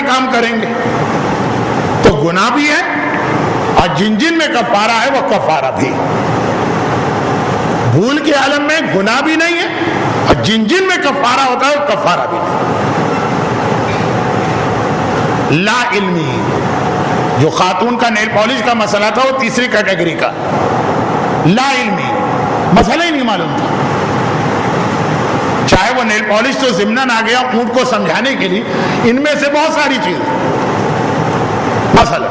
کے کام کریں گے تو گناہ بھی ہے، اور جن جن میں کفارہ ہے وہ کفارہ بھی۔ بھول کے عالم میں گناہ بھی نہیں ہے، اور جن جن میں کفارہ ہوتا ہے وہ کفارہ بھی نہیں۔ لا علمی، جو خاتون کا نیل پالش کا مسئلہ تھا وہ تیسری کیٹیگری کا، لا علمی، مسئلہ ہی نہیں معلوم تھا، چاہے وہ نیل پالش تو ضمناً آ گیا اونٹ کو سمجھانے کے لیے، ان میں سے بہت ساری چیز مسئلہ۔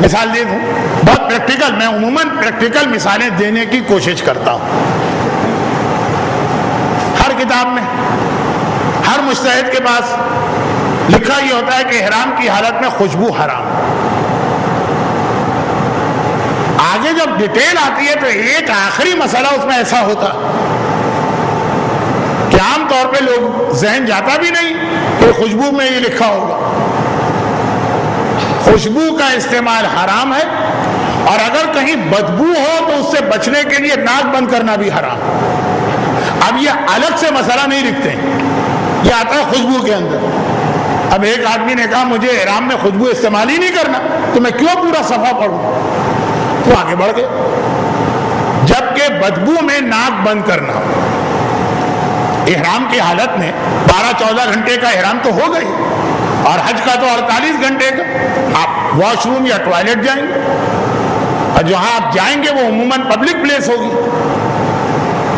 مثال دے دوں بہت پریکٹیکل، میں عموماً پریکٹیکل مثالیں دینے کی کوشش کرتا ہوں۔ ہر کتاب میں ہر مجتہد کے پاس لکھا یہ ہوتا ہے کہ احرام کی حالت میں خوشبو حرام۔ آگے جب ڈیٹیل آتی ہے تو ایک آخری مسئلہ اس میں ایسا ہوتا کہ عام طور پہ لوگ ذہن جاتا بھی نہیں کہ خوشبو میں یہ لکھا ہوگا۔ خوشبو کا استعمال حرام ہے، اور اگر کہیں بدبو ہو تو اس سے بچنے کے لیے ناک بند کرنا بھی حرام۔ اب یہ الگ سے مسئلہ نہیں لکھتے، یہ آتا ہے خوشبو کے اندر۔ اب ایک آدمی نے کہا مجھے احرام میں خوشبو استعمال ہی نہیں کرنا، تو میں کیوں پورا صفحہ پڑھوں؟ تو آگے بڑھ گئے، جبکہ بدبو میں ناک بند کرنا احرام کی حالت میں 12-14 گھنٹے کا احرام تو ہو گئی، اور حج کا تو 48 گھنٹے کا۔ آپ واش روم یا ٹوائلٹ جائیں گے، اور جہاں آپ جائیں گے وہ عموماً پبلک پلیس ہوگی،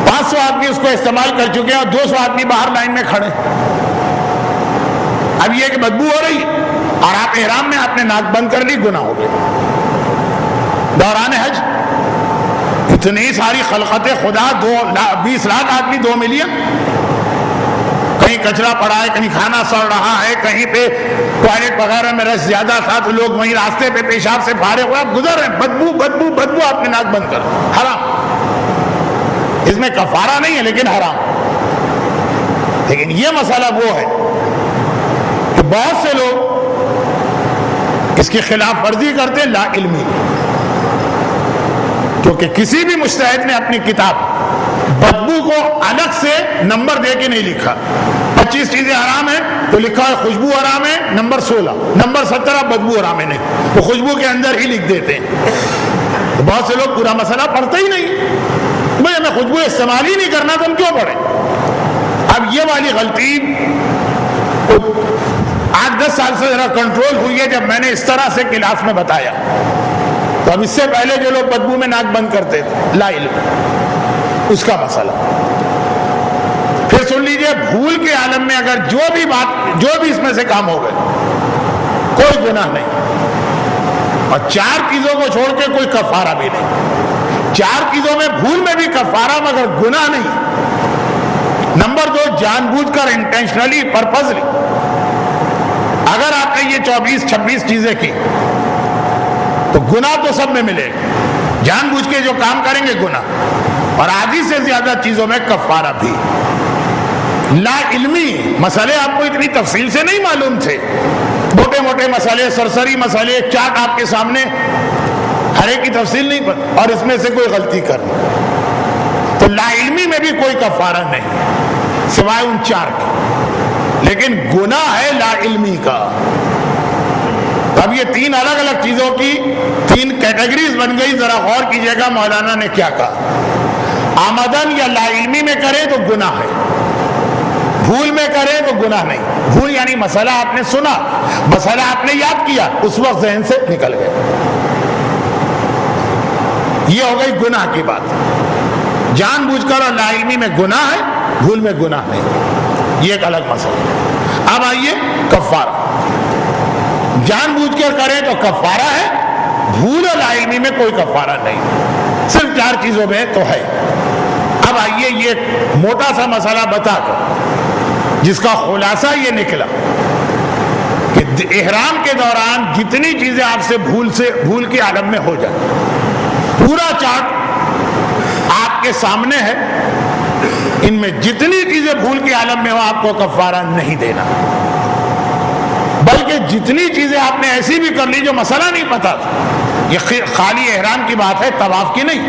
500 آدمی اس کو استعمال کر چکے ہیں اور 200 آدمی باہر لائن میں کھڑے۔ اب یہ کہ بدبو ہو رہی ہے اور آپ احرام میں آپ نے ناک بند کر لی، گناہ ہو گئے۔ دوران حج اتنی ساری خلقت خدا، 20 لاکھ آدمی، 2 ملین، کہیں کچرا پڑا ہے، کہیں کھانا سڑ رہا ہے، کہیں پہ ٹوائلٹ وغیرہ میں رش زیادہ تھا تو لوگ وہیں راستے پہ پیشاب سے فارغ ہوئے، آپ گزر رہے ہیں، بدبو بدبو بدبو، آپ نے ناک بند کر، حرام۔ اس میں کفارہ نہیں ہے لیکن حرام۔ لیکن یہ مسئلہ وہ ہے کہ بہت سے لوگ اس کی خلاف ورزی کرتے ہیں، لا علمی، کیونکہ کسی بھی مجتہد نے اپنی کتاب بدبو کو الگ سے نمبر دے کے نہیں لکھا۔ 25 چیزیں حرام ہیں تو لکھا ہے خوشبو حرام ہے نمبر 16، نمبر 17 بدبو حرام ہے، نہیں، وہ خوشبو کے اندر ہی لکھ دیتے ہیں۔ تو بہت سے لوگ پورا مسئلہ پڑھتے ہی نہیں، بھائی ہمیں خوشبو استعمال ہی نہیں کرنا تو ہم کیوں پڑھیں؟ اب یہ والی غلطی 8-10 سال سے ذرا کنٹرول ہوئی ہے، جب میں نے اس طرح سے کلاس میں بتایا۔ تو اب اس سے پہلے جو لوگ بدبو میں ناک بند کرتے تھے، لا علم، اس کا مسئلہ۔ پھر سن لیجئے، بھول کے عالم میں اگر جو بھی اس میں سے کام ہو گئے، کوئی گناہ نہیں، اور 4 چیزوں کو چھوڑ کے کوئی کفارہ بھی نہیں۔ 4 چیزوں میں بھول میں بھی کفارہ مگر گناہ نہیں۔ نمبر 2، جان بوجھ کر، انٹینشنلی، پرپزلی، اگر آپ نے یہ 24-26 چیزیں کی تو گناہ تو سب میں ملے گا، جان بوجھ کے جو کام کریں گے گناہ، اور آدھی سے زیادہ چیزوں میں کفارہ بھی۔ لا علمی مسئلے آپ کو اتنی تفصیل سے نہیں معلوم تھے، موٹے موٹے مسئلے، سرسری مسئلے، چاٹ آپ کے سامنے، ہر ایک کی تفصیل نہیں پتہ، اور اس میں سے کوئی غلطی کرنا، تو لا علمی میں بھی کوئی کفارہ نہیں سوائے ان 4 کے۔ لیکن گناہ ہے لا علمی کا۔ اب یہ 3 الگ الگ چیزوں کی 3 کیٹیگریز بن گئی، ذرا غور کیجئے گا مولانا نے کیا کہا۔ آمدن یا لا علمی میں کرے تو گناہ ہے، بھول میں کرے تو گناہ نہیں۔ بھول یعنی مسئلہ آپ نے سنا، مسئلہ آپ نے یاد کیا، اس وقت ذہن سے نکل گیا، یہ ہو گئی گناہ کی بات۔ جان بوجھ کر اور لا علمی میں گناہ ہے، بھول میں گناہ نہیں، یہ ایک الگ مسئلہ۔ اب آئیے کفارہ، جان بوجھ کر کرے تو کفارہ ہے، بھول اور لا علمی میں کوئی کفارہ نہیں، صرف 4 چیزوں میں تو ہے۔ اب آئیے یہ موٹا سا مسئلہ بتا کر، جس کا خلاصہ یہ نکلا کہ احرام کے دوران جتنی چیزیں آپ سے بھول کے عالم میں ہو جائیں، پورا چارٹ آپ کے سامنے ہے، ان میں جتنی چیزیں بھول کے عالم میں ہو آپ کو کفارہ نہیں دینا، بلکہ جتنی چیزیں آپ نے ایسی بھی کر لی جو مسئلہ نہیں پتا تھا، یہ خالی احرام کی بات ہے، طواف کی نہیں،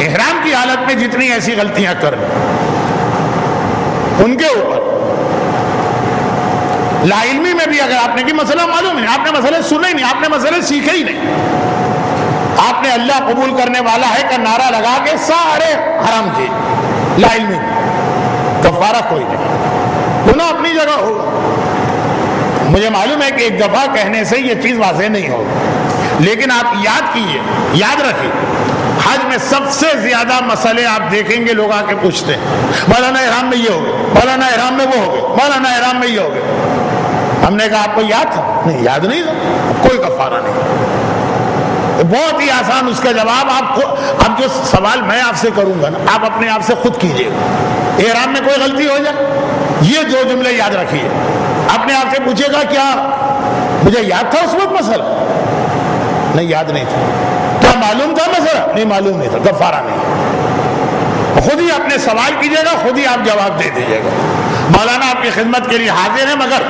احرام کی حالت میں جتنی ایسی غلطیاں کر لی ان کے اوپر لا علمی میں بھی اگر آپ نے کہ مسئلہ معلوم نہیں، آپ نے مسئلے سنے ہی نہیں، آپ نے مسئلے سیکھے ہی نہیں، آپ نے اللہ قبول کرنے والا ہے کا نعرہ لگا کے سارے حرام کیے، لا علمی میں کفارہ کوئی نہیں، گناہ اپنی جگہ ہوگا۔ مجھے معلوم ہے کہ ایک دفعہ کہنے سے یہ چیز واضح نہیں ہوگی، لیکن آپ یاد کیجئے، یاد رکھیے، حج میں سب سے زیادہ مسئلے آپ دیکھیں گے لوگ آ کے پوچھتے ہیں، مولانا احرام میں یہ ہو گئے، مولانا احرام میں وہ ہو گئے، مولانا احرام میں یہ ہو گئے۔ ہم نے کہا آپ کو یاد تھا؟ نہیں، یاد نہیں تھا، کوئی کفارہ نہیں۔ بہت ہی آسان اس کا جواب، آپ کو اب جو سوال میں آپ سے کروں گا نا، آپ اپنے آپ سے خود کیجئے گا۔ احرام میں کوئی غلطی ہو جائے، یہ دو جملے یاد رکھیے، اپنے آپ سے پوچھے گا کیا مجھے یاد تھا اس وقت مسئلہ؟ نہیں، یاد نہیں تھا۔ کیا معلوم تھا مسئلہ؟ نہیں، معلوم نہیں تھا، کفارہ نہیں۔ خود ہی اپنے سوال کیجئے گا، خود ہی آپ جواب دے دیجئے گا۔ مولانا آپ کی خدمت کے لیے حاضر ہیں، مگر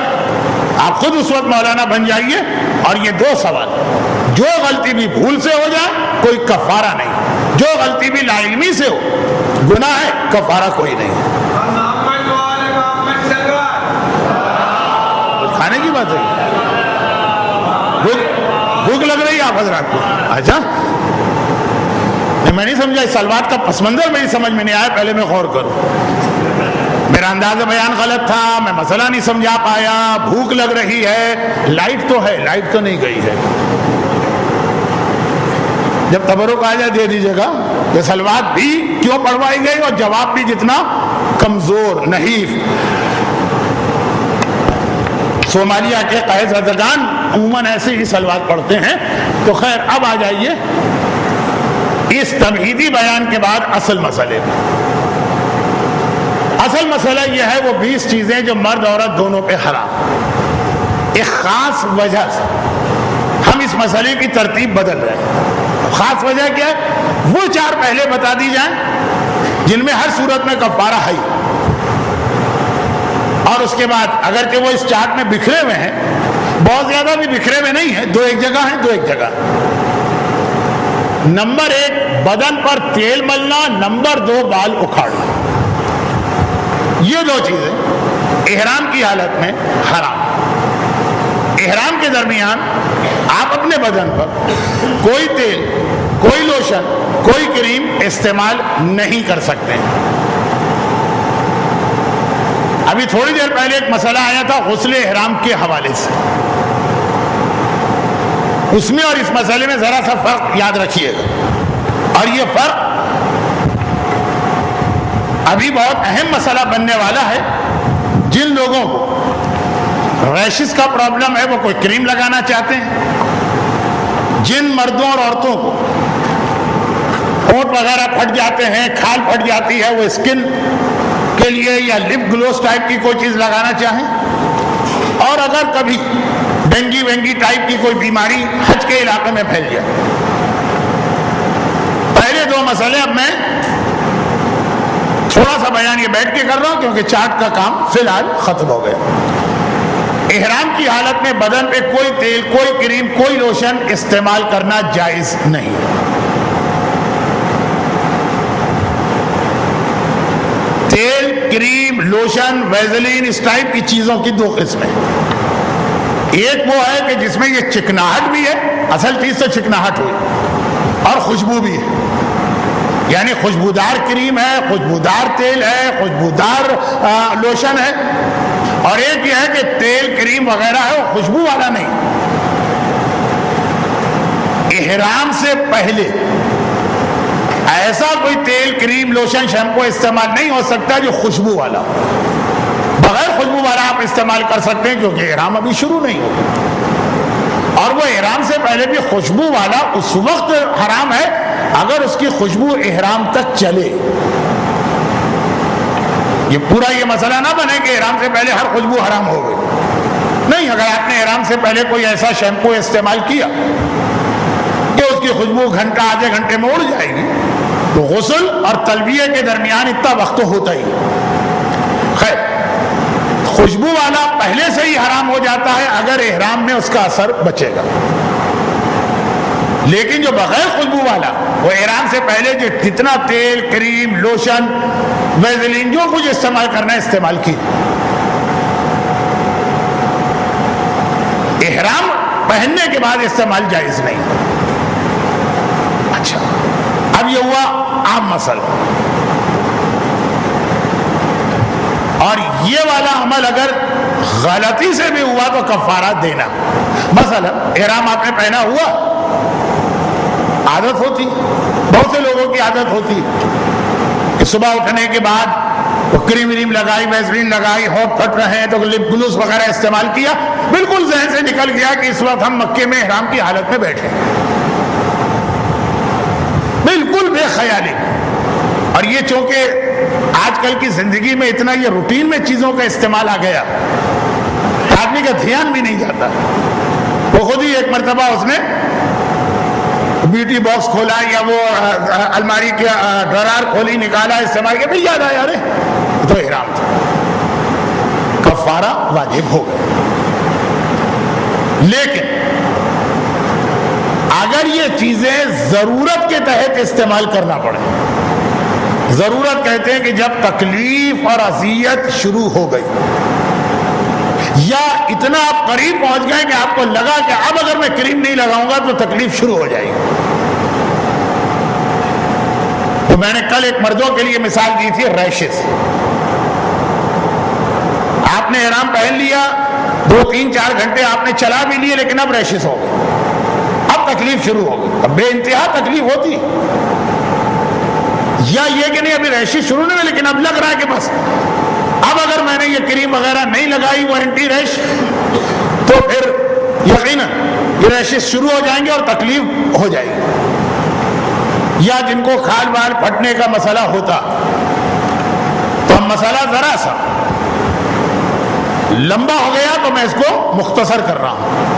آپ خود اس وقت مولانا بن جائیے، اور یہ دو سوال، جو غلطی بھی بھول سے ہو جائے کوئی کفارہ نہیں، جو غلطی بھی لا علمی سے ہو گناہ ہے، کفارہ کوئی نہیں ہے۔ کھانے کی بات ہے، بھوک لگ رہی ہے آپ حضرات کو؟ اچھا، میں نہیں سمجھا، اس سلوات کا پس منظر میری سمجھ میں نہیں آیا، پہلے میں غور کروں، میرا انداز بیان غلط تھا، میں مسئلہ نہیں سمجھا پایا، بھوک لگ رہی ہے، لائٹ تو ہے، لائٹ تو نہیں گئی ہے۔ جب تبرک آ جائے دے دیجیے گا، یہ سلوات بھی کیوں پڑھوائی گئی اور جواب بھی جتنا کمزور، نحیف۔ صومالیہ کے قائد زدگان عموماً ایسے ہی سلوات پڑھتے ہیں۔ تو خیر، اب آ جائیے اس تمہیدی بیان کے بعد اصل مسئلے میں۔ اصل مسئلہ یہ ہے وہ 20 چیزیں جو مرد عورت دونوں پہ حرام، ایک خاص وجہ سے ہم اس مسئلے کی ترتیب بدل رہے ہیں۔ خاص وجہ کیا ہے؟ وہ 4 پہلے بتا دی جائیں جن میں ہر صورت میں کفارہ ہے، اور اس کے بعد اگرچہ وہ اس چارٹ میں بکھرے ہوئے ہیں، بہت زیادہ بھی بکھرے ہوئے نہیں ہیں، 2 ایک جگہ ہیں، 2 ایک جگہ۔ نمبر 1 بدن پر تیل ملنا، نمبر 2 بال اکھاڑنا، یہ 2 چیزیں احرام کی حالت میں حرام۔ احرام کے درمیان آپ اپنے بدن پر کوئی تیل، کوئی لوشن، کوئی کریم استعمال نہیں کر سکتے۔ ابھی تھوڑی دیر پہلے ایک مسئلہ آیا تھا غسل احرام کے حوالے سے، اس میں اور اس مسئلے میں ذرا سا فرق یاد رکھیے گا، اور یہ فرق ابھی بہت اہم مسئلہ بننے والا ہے۔ جن لوگوں کو ریشز کا پرابلم ہے وہ کوئی کریم لگانا چاہتے ہیں، جن مردوں اور عورتوں کو ہونٹ وغیرہ پھٹ جاتے ہیں، کھال پھٹ جاتی ہے، وہ اسکن کے لیے یا لپ گلوز ٹائپ کی کوئی چیز لگانا چاہیں، اور اگر کبھی ڈینگی وینگی ٹائپ کی کوئی بیماری حج کے علاقے میں پھیل جائے۔ پہلے 2 مسئلے اب میں تھوڑا سا بیان یہ بیٹھ کے کر رہا ہوں کیونکہ چارٹ کا کام فی الحال ختم ہو گیا۔ احرام کی حالت میں بدن پہ کوئی تیل، کوئی کریم، کوئی لوشن استعمال کرنا جائز نہیں۔ تیل، کریم، لوشن، ویزلین، اس ٹائپ کی چیزوں کی 2 قسمیں۔ ایک وہ ہے کہ جس میں یہ چکناہٹ بھی ہے، اصل چیز سے چکناہٹ ہوئی، اور خوشبو بھی ہے، یعنی خوشبودار کریم ہے، خوشبودار تیل ہے، خوشبودار لوشن ہے، اور ایک یہ ہے کہ تیل، کریم وغیرہ ہے وہ خوشبو والا نہیں۔ احرام سے پہلے ایسا کوئی تیل، کریم، لوشن، شیمپو استعمال نہیں ہو سکتا جو خوشبو والا، بغیر خوشبو والا آپ استعمال کر سکتے ہیں کیونکہ احرام ابھی شروع نہیں ہو، اور وہ احرام سے پہلے بھی خوشبو والا اس وقت حرام ہے اگر اس کی خوشبو احرام تک چلے۔ یہ پورا یہ مسئلہ نہ بنے کہ احرام سے پہلے ہر خوشبو حرام ہو گئی، نہیں، اگر آپ نے احرام سے پہلے کوئی ایسا شیمپو استعمال کیا کہ اس کی خوشبو گھنٹہ آدھے گھنٹے میں اڑ جائے گی تو غسل اور تلبیہ کے درمیان اتنا وقت تو ہوتا ہی۔ خیر، خوشبو والا پہلے سے ہی حرام ہو جاتا ہے اگر احرام میں اس کا اثر بچے گا، لیکن جو بغیر خوشبو والا وہ احرام سے پہلے جو جتنا تیل، کریم، لوشن، ویزلین جو کچھ استعمال کرنا ہے استعمال کی۔ احرام پہننے کے بعد استعمال جائز نہیں. اچھا اب یہ ہوا عام مسئلہ. اور یہ والا عمل اگر غلطی سے بھی ہوا تو کفارہ دینا. مثلا احرام آپ نے پہنا ہوا, عادت ہوتی, بہت سے لوگوں کی عادت ہوتی کہ صبح اٹھنے کے بعد وہ کریم وریم لگائی, ویسلین لگائی, ہونٹ پھٹ رہے ہیں تو لپ گلوس وغیرہ استعمال کیا, بالکل ذہن سے نکل گیا کہ اس وقت ہم مکے میں احرام کی حالت میں بیٹھے, بالکل بے خیالی. اور یہ چونکہ آج کل کی زندگی میں اتنا یہ روٹین میں چیزوں کا استعمال آ گیا, آدمی کا دھیان بھی نہیں جاتا. وہ خود ہی ایک مرتبہ اس نے بیوٹی باکس کھولا یا وہ الماری کے ڈرار کھولی, نکالا, استعمال کیا, پھر یاد آیا ارے تو احرام تھا, کفارہ واجب ہو گیا. لیکن اگر یہ چیزیں ضرورت کے تحت استعمال کرنا پڑے, ضرورت کہتے ہیں کہ جب تکلیف اور اذیت شروع ہو گئی یا اتنا آپ قریب پہنچ گئے کہ آپ کو لگا کہ اب اگر میں کریم نہیں لگاؤں گا تو تکلیف شروع ہو جائے گی. تو میں نے کل ایک مردوں کے لیے مثال دی تھی ریشز. آپ نے احرام پہن لیا, 2-3-4 گھنٹے آپ نے چلا بھی لیے, لیکن اب ریشز ہو گئے, اب تکلیف شروع ہو گئی. اب بے انتہا تکلیف ہوتی, یا یہ کہ نہیں ابھی ریشز شروع نہیں ہوئی لیکن اب لگ رہا ہے کہ بس اب اگر میں نے یہ کریم وغیرہ نہیں لگائی, وہ اینٹی ریش, تو پھر یقیناً یہ ریشز شروع ہو جائیں گے اور تکلیف ہو جائے گی. یا جن کو کھال بال پھٹنے کا مسئلہ ہوتا, تو مسئلہ ذرا سا لمبا ہو گیا تو میں اس کو مختصر کر رہا ہوں.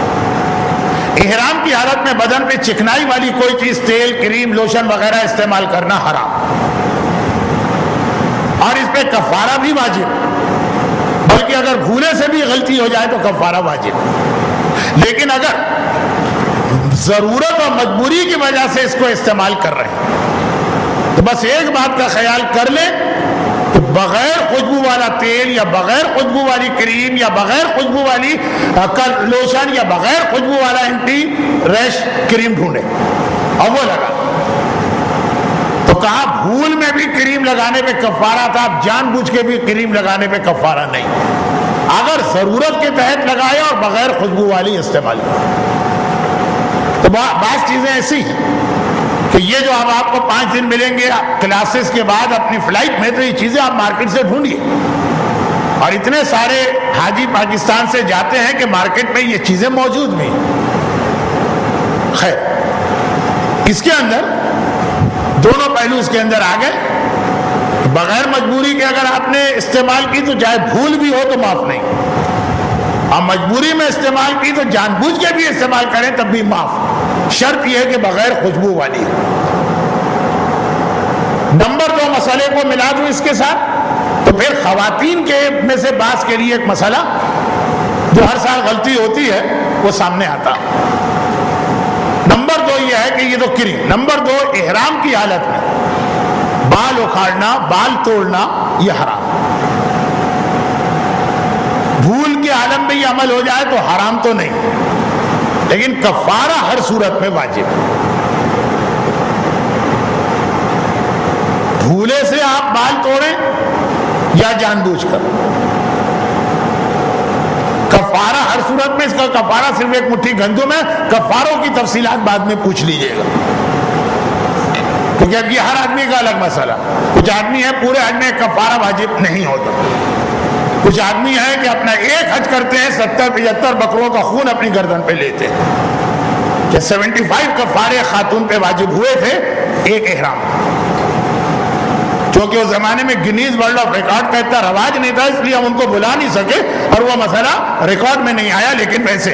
احرام کی حالت میں بدن پہ چکنائی والی کوئی چیز, تیل, کریم, لوشن وغیرہ استعمال کرنا حرام, اور اس پہ کفارہ بھی واجب, بلکہ اگر بھولے سے بھی غلطی ہو جائے تو کفارہ واجب. لیکن اگر ضرورت اور مجبوری کی وجہ سے اس کو استعمال کر رہے ہیں تو بس ایک بات کا خیال کر لیں کہ بغیر خوشبو والا تیل یا بغیر خوشبو والی کریم یا بغیر خوشبو والی لوشن یا بغیر خوشبو والا اینٹی ریش کریم ڈھونڈے اور وہ لگا. تو کہا بھول میں بھی کریم لگانے پہ کفارہ تھا, اب جان بوجھ کے بھی کریم لگانے پہ کفارہ نہیں, اگر ضرورت کے تحت لگایا اور بغیر خوشبو والی استعمال کیا. تو بعض چیزیں ایسی ہیں کہ یہ جو اب آپ کو 5 دن ملیں گے کلاسز کے بعد اپنی فلائٹ میں, تو یہ چیزیں آپ مارکیٹ سے ڈھونڈیے. اور اتنے سارے حاجی پاکستان سے جاتے ہیں کہ مارکیٹ میں یہ چیزیں موجود بھی ہیں. خیر, اس کے اندر دونوں پہلو اس کے اندر آ گئے. بغیر مجبوری کے اگر آپ نے استعمال کی تو چاہے بھول بھی ہو تو معاف نہیں, اور مجبوری میں استعمال کی تو جان بوجھ کے بھی استعمال کریں تب بھی معاف. شرط یہ ہے کہ بغیر خوشبو والی. نمبر 2 مسئلے کو ملا دوں اس کے ساتھ, تو پھر خواتین کے میں سے بعض کے لیے ایک مسئلہ جو ہر سال غلطی ہوتی ہے وہ سامنے آتا. نمبر 2 یہ ہے کہ یہ تو کریم. نمبر 2, احرام کی حالت میں بال اکھاڑنا, بال توڑنا یہ حرام. بھول کے عالم میں یہ عمل ہو جائے تو حرام تو نہیں, لیکن کفارہ ہر صورت میں واجب ہے. بھولے سے آپ بال توڑیں یا جان بوجھ کر, کفارہ ہر صورت میں. اس کا کفارہ صرف ایک مٹھی گندم ہے, کفاروں کی تفصیلات بعد میں پوچھ لیجئے گا, کیونکہ اب یہ ہر آدمی کا الگ مسئلہ. کچھ آدمی ہے پورے حج میں کفارہ واجب نہیں ہوتا, کچھ آدمی ہے کہ اپنا ایک حج کرتے ہیں 70-75 بکروں کا خون اپنی گردن پہ لیتے ہیں, کہ 75 کفارے خاتون پہ واجب ہوئے تھے ایک احرام. کیونکہ اس زمانے میں گنیز ورلڈ آف ریکارڈ کا اتنا رواج نہیں تھا, اس لیے ہم ان کو بلا نہیں سکے اور وہ مسئلہ ریکارڈ میں نہیں آیا, لیکن ویسے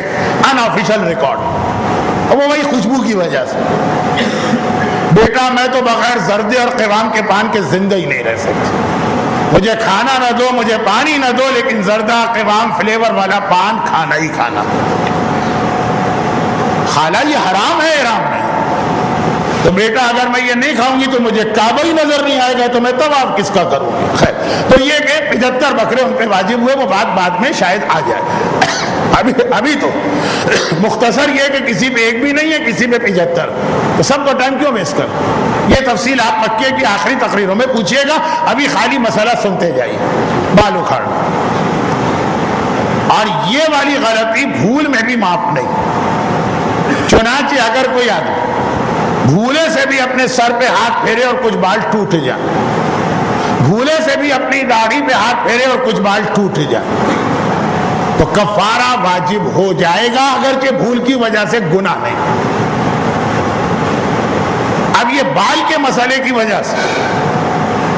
ان آفیشل ریکارڈ, اور وہ وہی خوشبو کی وجہ سے. بیٹا میں تو بغیر زردے اور قوام کے پان کے زندہ ہی نہیں رہ سکتی, مجھے کھانا نہ دو, مجھے پانی نہ دو, لیکن زردہ قوام فلیور والا پان کھانا ہی کھانا. خالہ یہ حرام ہے احرام میں, تو بیٹا اگر میں یہ نہیں کھاؤں گی تو مجھے کعبہ ہی نظر نہیں آئے گا, تو میں طواف کس کا کروں گی. خیر, تو یہ کہ 75 بکرے ان پہ واجب ہوئے, وہ بات بعد میں شاید آ جائے. ابھی ابھی تو مختصر یہ کہ کسی پہ ایک بھی نہیں ہے، کسی پہ 75، تو سب کو ٹائم کیوں ویسٹ کر؟ یہ تفصیل آپ مکے کی آخری تقریروں میں پوچھیے گا، ابھی خالی مسئلہ سنتے جائیے، بال اکھاڑنا۔ اور یہ والی غلطی بھول میں بھی معاف نہیں۔ چنانچہ اگر کوئی آدمی بھولے سے بھی اپنے سر پہ ہاتھ پھیرے اور کچھ بال ٹوٹ جائے، بھولے سے بھی اپنی داڑھی پہ ہاتھ پھیرے اور کچھ بال ٹوٹ جائے، تو کفارہ واجب ہو جائے گا، اگرچہ بھول کی وجہ سے گناہ نہیں۔ اب یہ بال کے مسئلے کی وجہ سے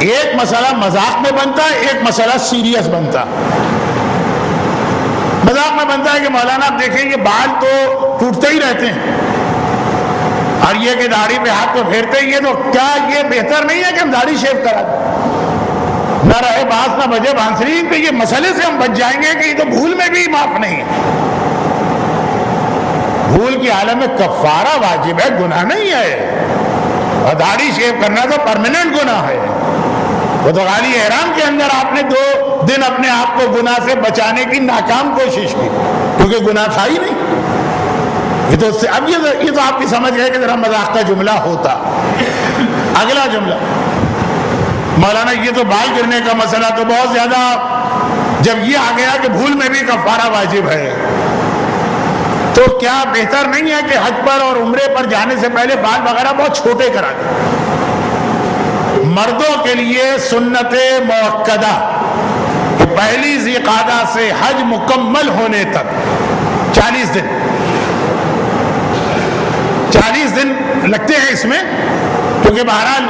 ایک مسئلہ مذاق میں بنتا ہے، ایک مسئلہ سیریس بنتا ہے۔ مذاق میں بنتا ہے کہ مولانا آپ دیکھیں یہ بال تو ٹوٹتے ہی رہتے ہیں، اور یہ کہ داڑھی پہ ہاتھ کو پھیرتے ہی، یہ تو کیا یہ بہتر نہیں ہے کہ ہم داڑھی شیو کرا دیں؟ نہ رہے بانس نہ بجے بانسری، کہ یہ مسئلے سے ہم بچ جائیں گے کہ یہ تو بھول میں بھی معاف نہیں ہے۔ بھول کی حالت میں کفارہ واجب ہے، گناہ نہیں ہے۔ اور داڑھی شیو کرنا تو پرماننٹ گناہ ہے، وہ تو خالی احرام کے اندر آپ نے 2 دن اپنے آپ کو گناہ سے بچانے کی ناکام کوشش کی، کیونکہ گناہ تھا ہی نہیں۔ یہ تو اب یہ تو آپ کی سمجھ گئے کہ ذرا مذاق کا جملہ ہوتا۔ اگلا جملہ، مولانا یہ تو بال گرنے کا مسئلہ تو بہت زیادہ، جب یہ آ گیا کہ بھول میں بھی کفارہ واجب ہے، تو کیا بہتر نہیں ہے کہ حج پر اور عمرے پر جانے سے پہلے بال وغیرہ بہت چھوٹے کرا دیں؟ مردوں کے لیے سنت موقدہ کہ پہلی ذی قعدہ سے حج مکمل ہونے تک 40 دن لگتے ہیں اس میں، کیونکہ بہرحال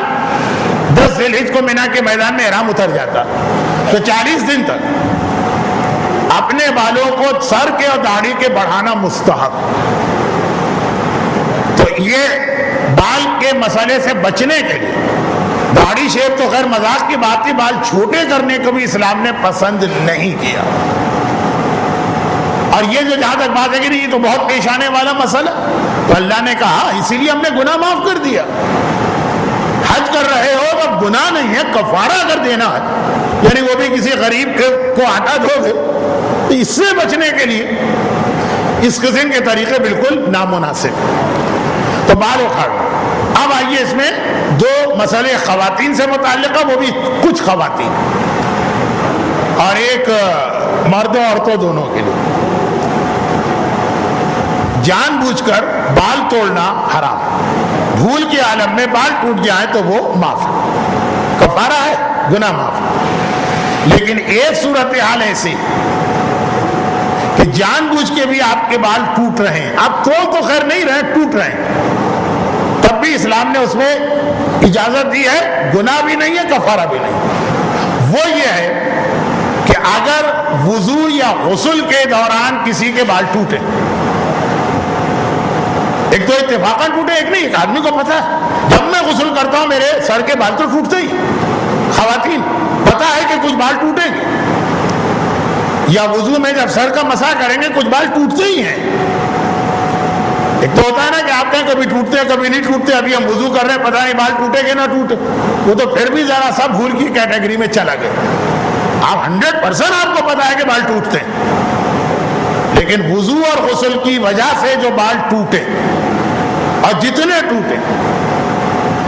10 ذی الحجہ کو مینا کے میدان میں احرام اتر جاتا، تو 40 دن تک اپنے بالوں کو سر کے اور داڑھی کے بڑھانا مستحب۔ تو یہ بال کے مسئلے سے بچنے کے لیے داڑھی شیو تو خیر مذاق کی بات تھی، بال چھوٹے کرنے کو بھی اسلام نے پسند نہیں کیا۔ اور یہ جو جہاں تک بات ہے کہ نہیں یہ تو بہت پیش آنے والا مسئلہ، تو اللہ نے کہا اسی لیے ہم نے گناہ معاف کر دیا۔ حج کر رہے ہو اب گناہ نہیں ہے، کفارہ اگر دینا ہے، یعنی وہ بھی کسی غریب کو آٹا دو گے، تو اس سے بچنے کے لیے اس قسم کے طریقے بالکل نامناسب۔ تو بال اکھاڑنا۔ اب آئیے اس میں 2 مسئلے خواتین سے متعلقہ، وہ بھی کچھ خواتین، اور ایک مردوں عورتوں دونوں کے لیے۔ جان بوجھ کر بال توڑنا حرام، بھول کے عالم میں بال ٹوٹ جائیں تو وہ معاف ہے، کفارہ ہے، گناہ معاف۔ لیکن ایک صورتحال ایسی کہ جان بوجھ کے بھی آپ کے بال ٹوٹ رہے ہیں، آپ توڑ تو خیر نہیں رہے، ٹوٹ رہے ہیں، تب بھی اسلام نے اس میں اجازت دی ہے، گناہ بھی نہیں ہے، کفارہ بھی نہیں۔ وہ یہ ہے کہ اگر وضو یا غسل کے دوران کسی کے بال ٹوٹے، ایک تو اتفاقاً ٹوٹے، ایک نہیں، ایک آدمی کو پتہ ہے جب میں غسل کرتا ہوں میرے سر کے بال تو ٹوٹتے ہی، خواتین پتہ ہے کہ کچھ بال ٹوٹیں گے، یا وضو میں جب سر کا مسح کریں گے کچھ بال ٹوٹتے ہی ہیں۔ ایک تو ہوتا ہے نا کہ آپ کہیں کبھی ٹوٹتے ہیں کبھی نہیں ٹوٹتے، ابھی ہم وضو کر رہے ہیں پتہ نہیں بال ٹوٹے کہ نہ ٹوٹے، وہ تو پھر بھی ذرا سا بھول کی کیٹیگری میں چلا گیا۔ آپ 100% آپ کو پتہ ہے کہ بال ٹوٹتے ہیں، لیکن وضو اور غسل کی وجہ سے جو بال ٹوٹے اور جتنے ٹوٹے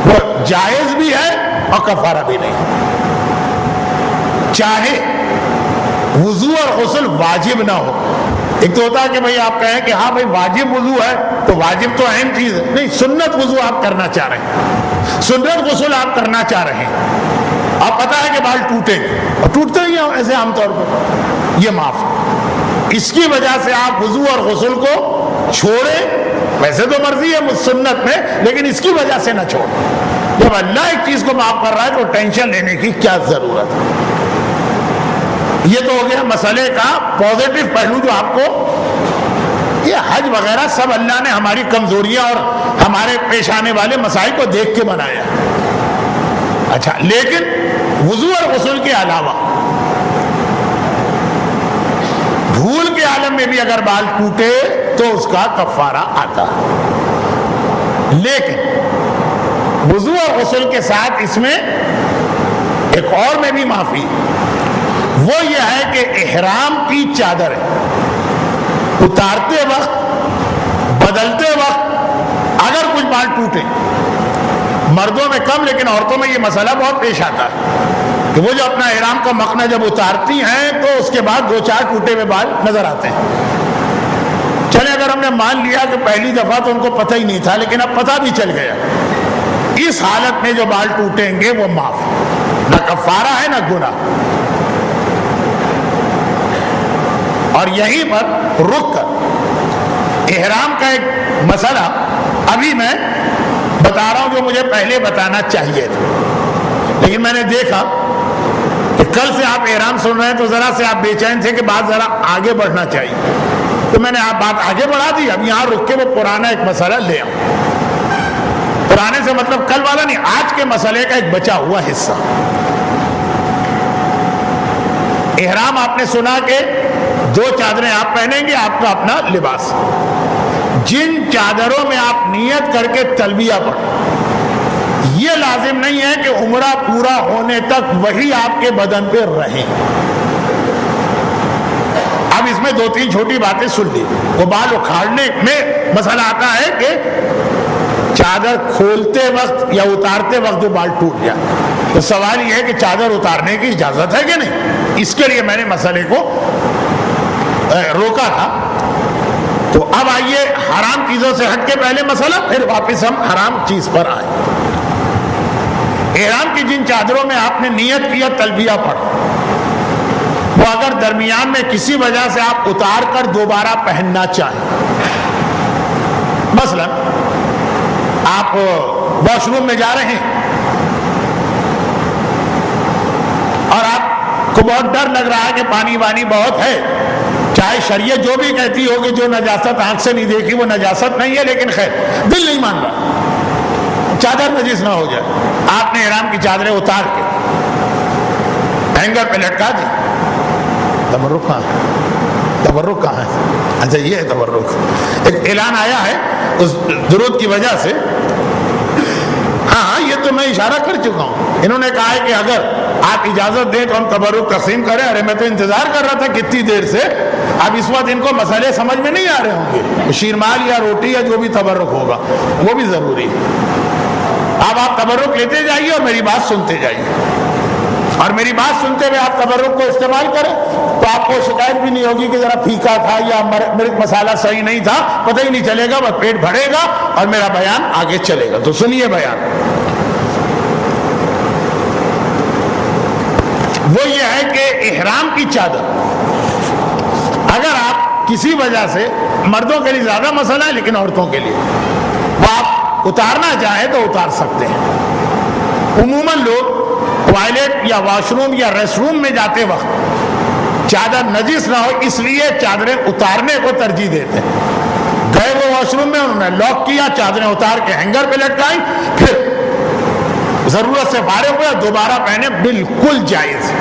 وہ جائز بھی ہے اور کفارہ بھی نہیں، چاہے وضو اور غسل واجب نہ ہو۔ ایک تو ہوتا ہے کہ بھئی آپ کہیں کہ ہاں بھئی واجب وضو ہے تو واجب تو اہم چیز ہے، نہیں، سنت وضو آپ کرنا چاہ رہے ہیں، سنت غسل آپ کرنا چاہ رہے ہیں، آپ پتہ ہے کہ بال ٹوٹیں گے اور ٹوٹتے ہی ہیں ایسے عام طور پر، یہ معاف ہے۔ اس کی وجہ سے آپ وضو اور غسل کو چھوڑیں، ویسے تو مرضی ہے سنت میں، لیکن اس کی وجہ سے نہ چھوڑیں۔ جب اللہ ایک چیز کو معاف کر رہا ہے تو ٹینشن لینے کی کیا ضرورت ہے؟ یہ تو ہو گیا مسئلے کا پازیٹو پہلو جو آپ کو، یہ حج وغیرہ سب اللہ نے ہماری کمزوریاں اور ہمارے پیش آنے والے مسائل کو دیکھ کے بنایا۔ اچھا، لیکن وضو اور غسل کے علاوہ بھول کے عالم میں بھی اگر بال ٹوٹے تو اس کا کفارہ آتا ہے، لیکن وضو اور غسل کے ساتھ اس میں ایک اور میں بھی معافی، وہ یہ ہے کہ احرام کی چادر ہے، اتارتے وقت بدلتے وقت اگر کچھ بال ٹوٹے، مردوں میں کم لیکن عورتوں میں یہ مسئلہ بہت پیش آتا ہے کہ وہ جو اپنا احرام کا مخنا جب اتارتی ہیں تو اس کے بعد 2-4 ٹوٹے ہوئے بال نظر آتے ہیں. چلے اگر ہم نے مان لیا کہ پہلی دفعہ تو ان کو پتہ ہی نہیں تھا لیکن اب پتہ بھی چل گیا، اس حالت میں جو بال ٹوٹیں گے وہ معاف، نہ کفارہ ہے نہ گناہ. اور یہیں پر رک کر احرام کا ایک مسئلہ ابھی میں بتا رہا ہوں جو مجھے پہلے بتانا چاہیے تھا، لیکن میں نے دیکھا کہ کل سے آپ احرام سن رہے ہیں تو ذرا سے آپ بے چین تھے کہ بات ذرا آگے بڑھنا چاہیے، تو میں نے آپ بات آگے بڑھا دی. اب یہاں رک کے وہ پرانا ایک مسئلہ لے آؤں. پرانے سے مطلب کل والا نہیں، آج کے مسئلے کا ایک بچا ہوا حصہ. احرام آپ نے سنا کہ 2 چادریں آپ پہنیں گے، آپ کا اپنا لباس. جن چادروں میں آپ نیت کر کے تلبیہ پڑھیں، یہ لازم نہیں ہے کہ عمرہ پورا ہونے تک وہی آپ کے بدن پہ رہیں. اب اس میں 2-3 چھوٹی باتیں سن لی. وہ بال اکھاڑنے میں مسئلہ آتا ہے کہ چادر کھولتے وقت یا اتارتے وقت جو بال ٹوٹ جائے، تو سوال یہ ہے کہ چادر اتارنے کی اجازت ہے کہ نہیں. اس کے لیے میں نے مسئلے کو روکا تھا. تو اب آئیے حرام چیزوں سے ہٹ کے پہلے مسئلہ، پھر واپس ہم حرام چیز پر آئیں. احرام کی جن چادروں میں آپ نے نیت کیا تلبیہ پڑھ، وہ اگر درمیان میں کسی وجہ سے آپ اتار کر دوبارہ پہننا چاہیں، مثلا آپ واش روم میں جا رہے ہیں اور آپ کو بہت ڈر لگ رہا ہے کہ پانی وانی بہت ہے، چاہے شریعت جو بھی کہتی ہوگی جو نجاست آنکھ سے نہیں دیکھی وہ نجاست نہیں ہے، لیکن خیر دل نہیں مان رہا چادر نجس نہ ہو جائے. آپ نے احرام کی چادریں اتار کے ہینگر پہ لٹکا دی. تبرک کہاں ہے؟ تبرک کہاں ہے؟ اچھا یہ ہے تبرک. ایک اعلان آیا ہے اس درود کی وجہ سے. ہاں یہ تو میں اشارہ کر چکا ہوں. انہوں نے کہا ہے کہ اگر آپ اجازت دیں تو ہم تبرک تقسیم کریں. ارے میں تو انتظار کر رہا تھا کتنی دیر سے. اب اس وقت ان کو مسئلے سمجھ میں نہیں آ رہے ہوں گے. شیرمال یا روٹی یا جو بھی تبرک ہوگا وہ بھی ضروری ہے. اب آپ تبرک لیتے جائیے اور میری بات سنتے جائیے، اور میری بات سنتے ہوئے آپ تبرک کو استعمال کریں تو آپ کو شکایت بھی نہیں ہوگی کہ ذرا پھیکا تھا یا مرچ مسالہ صحیح نہیں تھا. پتہ ہی نہیں چلے گا، بس پیٹ بھرے گا اور میرا بیان آگے چلے گا. تو سنیے بیان. وہ یہ ہے کہ احرام کی چادر اگر آپ کسی وجہ سے، مردوں کے لیے زیادہ مسئلہ ہے لیکن عورتوں کے لیے، وہ آپ اتارنا چاہیں تو اتار سکتے ہیں. عموماً لوگ ٹوائلٹ یا واش روم یا ریسٹ روم میں جاتے وقت چادر نجس نہ ہو اس لیے چادریں اتارنے کو ترجیح دیتے ہیں. گئے وہ واش روم میں، انہوں نے لاک کیا، چادریں اتار کے ہینگر پہ لٹکائیں، پھر ضرورت سے فارغ ہوئے دوبارہ پہنے، بالکل جائز.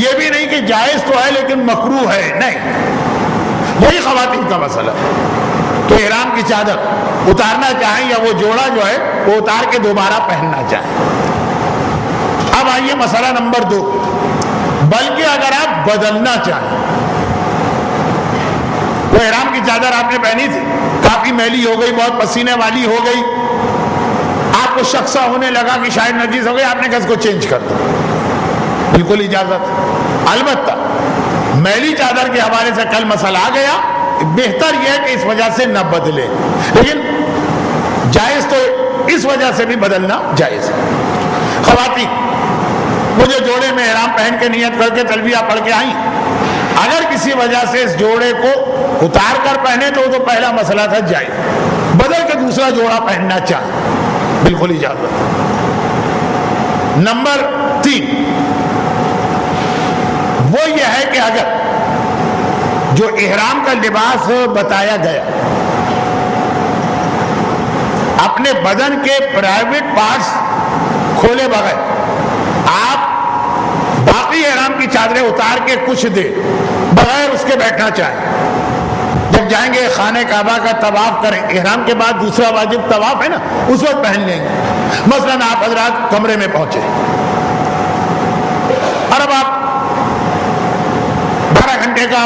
یہ بھی نہیں کہ جائز تو ہے لیکن مکروہ ہے، نہیں. وہی خواتین کا مسئلہ. تو احرام کی چادر اتارنا چاہیں یا وہ جوڑا جو ہے وہ اتار کے دوبارہ پہننا چاہیں. اب آئیے مسئلہ نمبر 2. بلکہ اگر آپ بدلنا چاہیں، وہ احرام کی چادر آپ نے پہنی تھی، کافی میلی ہو گئی، بہت پسینے والی ہو گئی، آپ کو شک سا ہونے لگا کہ شاید نجس ہو گئی، آپ نے کہا اس کو چینج کر دو، بالکل اجازت. البتہ میلی چادر کے حوالے سے کل مسئلہ آ گیا، بہتر یہ ہے کہ اس وجہ سے نہ بدلے، لیکن جائز تو اس وجہ سے بھی بدلنا جائز. خواتین وہ جو جوڑے میں احرام پہن کے نیت کر کے تلبیہ پڑھ کے آئیں، اگر کسی وجہ سے اس جوڑے کو اتار کر پہنے تو وہ تو پہلا مسئلہ تھا جائز، بدل کے دوسرا جوڑا پہننا چاہیں بالکل اجازت. نمبر 3 وہ یہ ہے کہ اگر جو احرام کا لباس بتایا گیا اپنے بدن کے پرائیویٹ پارٹس کھولے بغیر آپ باقی احرام کی چادریں اتار کے کچھ دیر بغیر اس کے بیٹھنا چاہیں، جب جائیں گے خانہ کعبہ کا طواف کریں، احرام کے بعد دوسرا واجب طواف ہے نا، اس وقت پہن لیں گے. مثلاً آپ حضرات کمرے میں پہنچے اور اب آپ 12 گھنٹے کا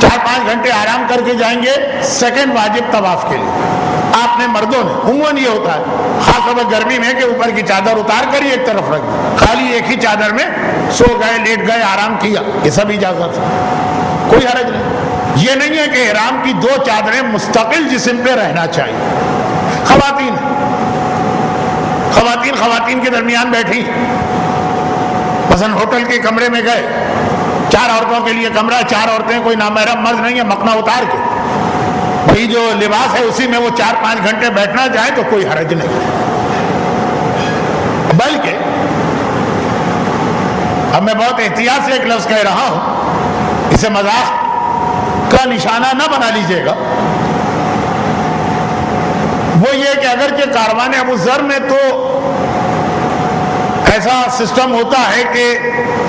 4-5 گھنٹے آرام کر کے جائیں گے سیکنڈ واجب طواف کے لیے. آپ نے مردوں نے عموماً یہ ہوتا ہے, خاص طور پر گرمی میں, کہ اوپر کی چادر اتار کر ہی ایک طرف رکھ دی, خالی ایک ہی چادر میں سو گئے, لیٹ گئے, آرام کیا, یہ سب اجازت ہے, کوئی حرج نہیں. یہ نہیں ہے کہ احرام کی 2 چادریں مستقل جسم پہ رہنا چاہیے. خواتین کے درمیان بیٹھی, مثلا ہوٹل کے کمرے میں گئے, 4 عورتوں کے لیے کمرہ, 4 عورتیں, کوئی نامحرم مرد نہیں ہے, مکنا اتار کے وہی جو لباس ہے اسی میں وہ 4-5 گھنٹے بیٹھنا چاہے تو کوئی حرج نہیں. بلکہ اب میں بہت احتیاط سے ایک لفظ کہہ رہا ہوں, اسے مذاق کا نشانہ نہ بنا لیجئے گا. وہ یہ کہ اگرچہ کاروان ابو ذر میں تو ایسا سسٹم ہوتا ہے کہ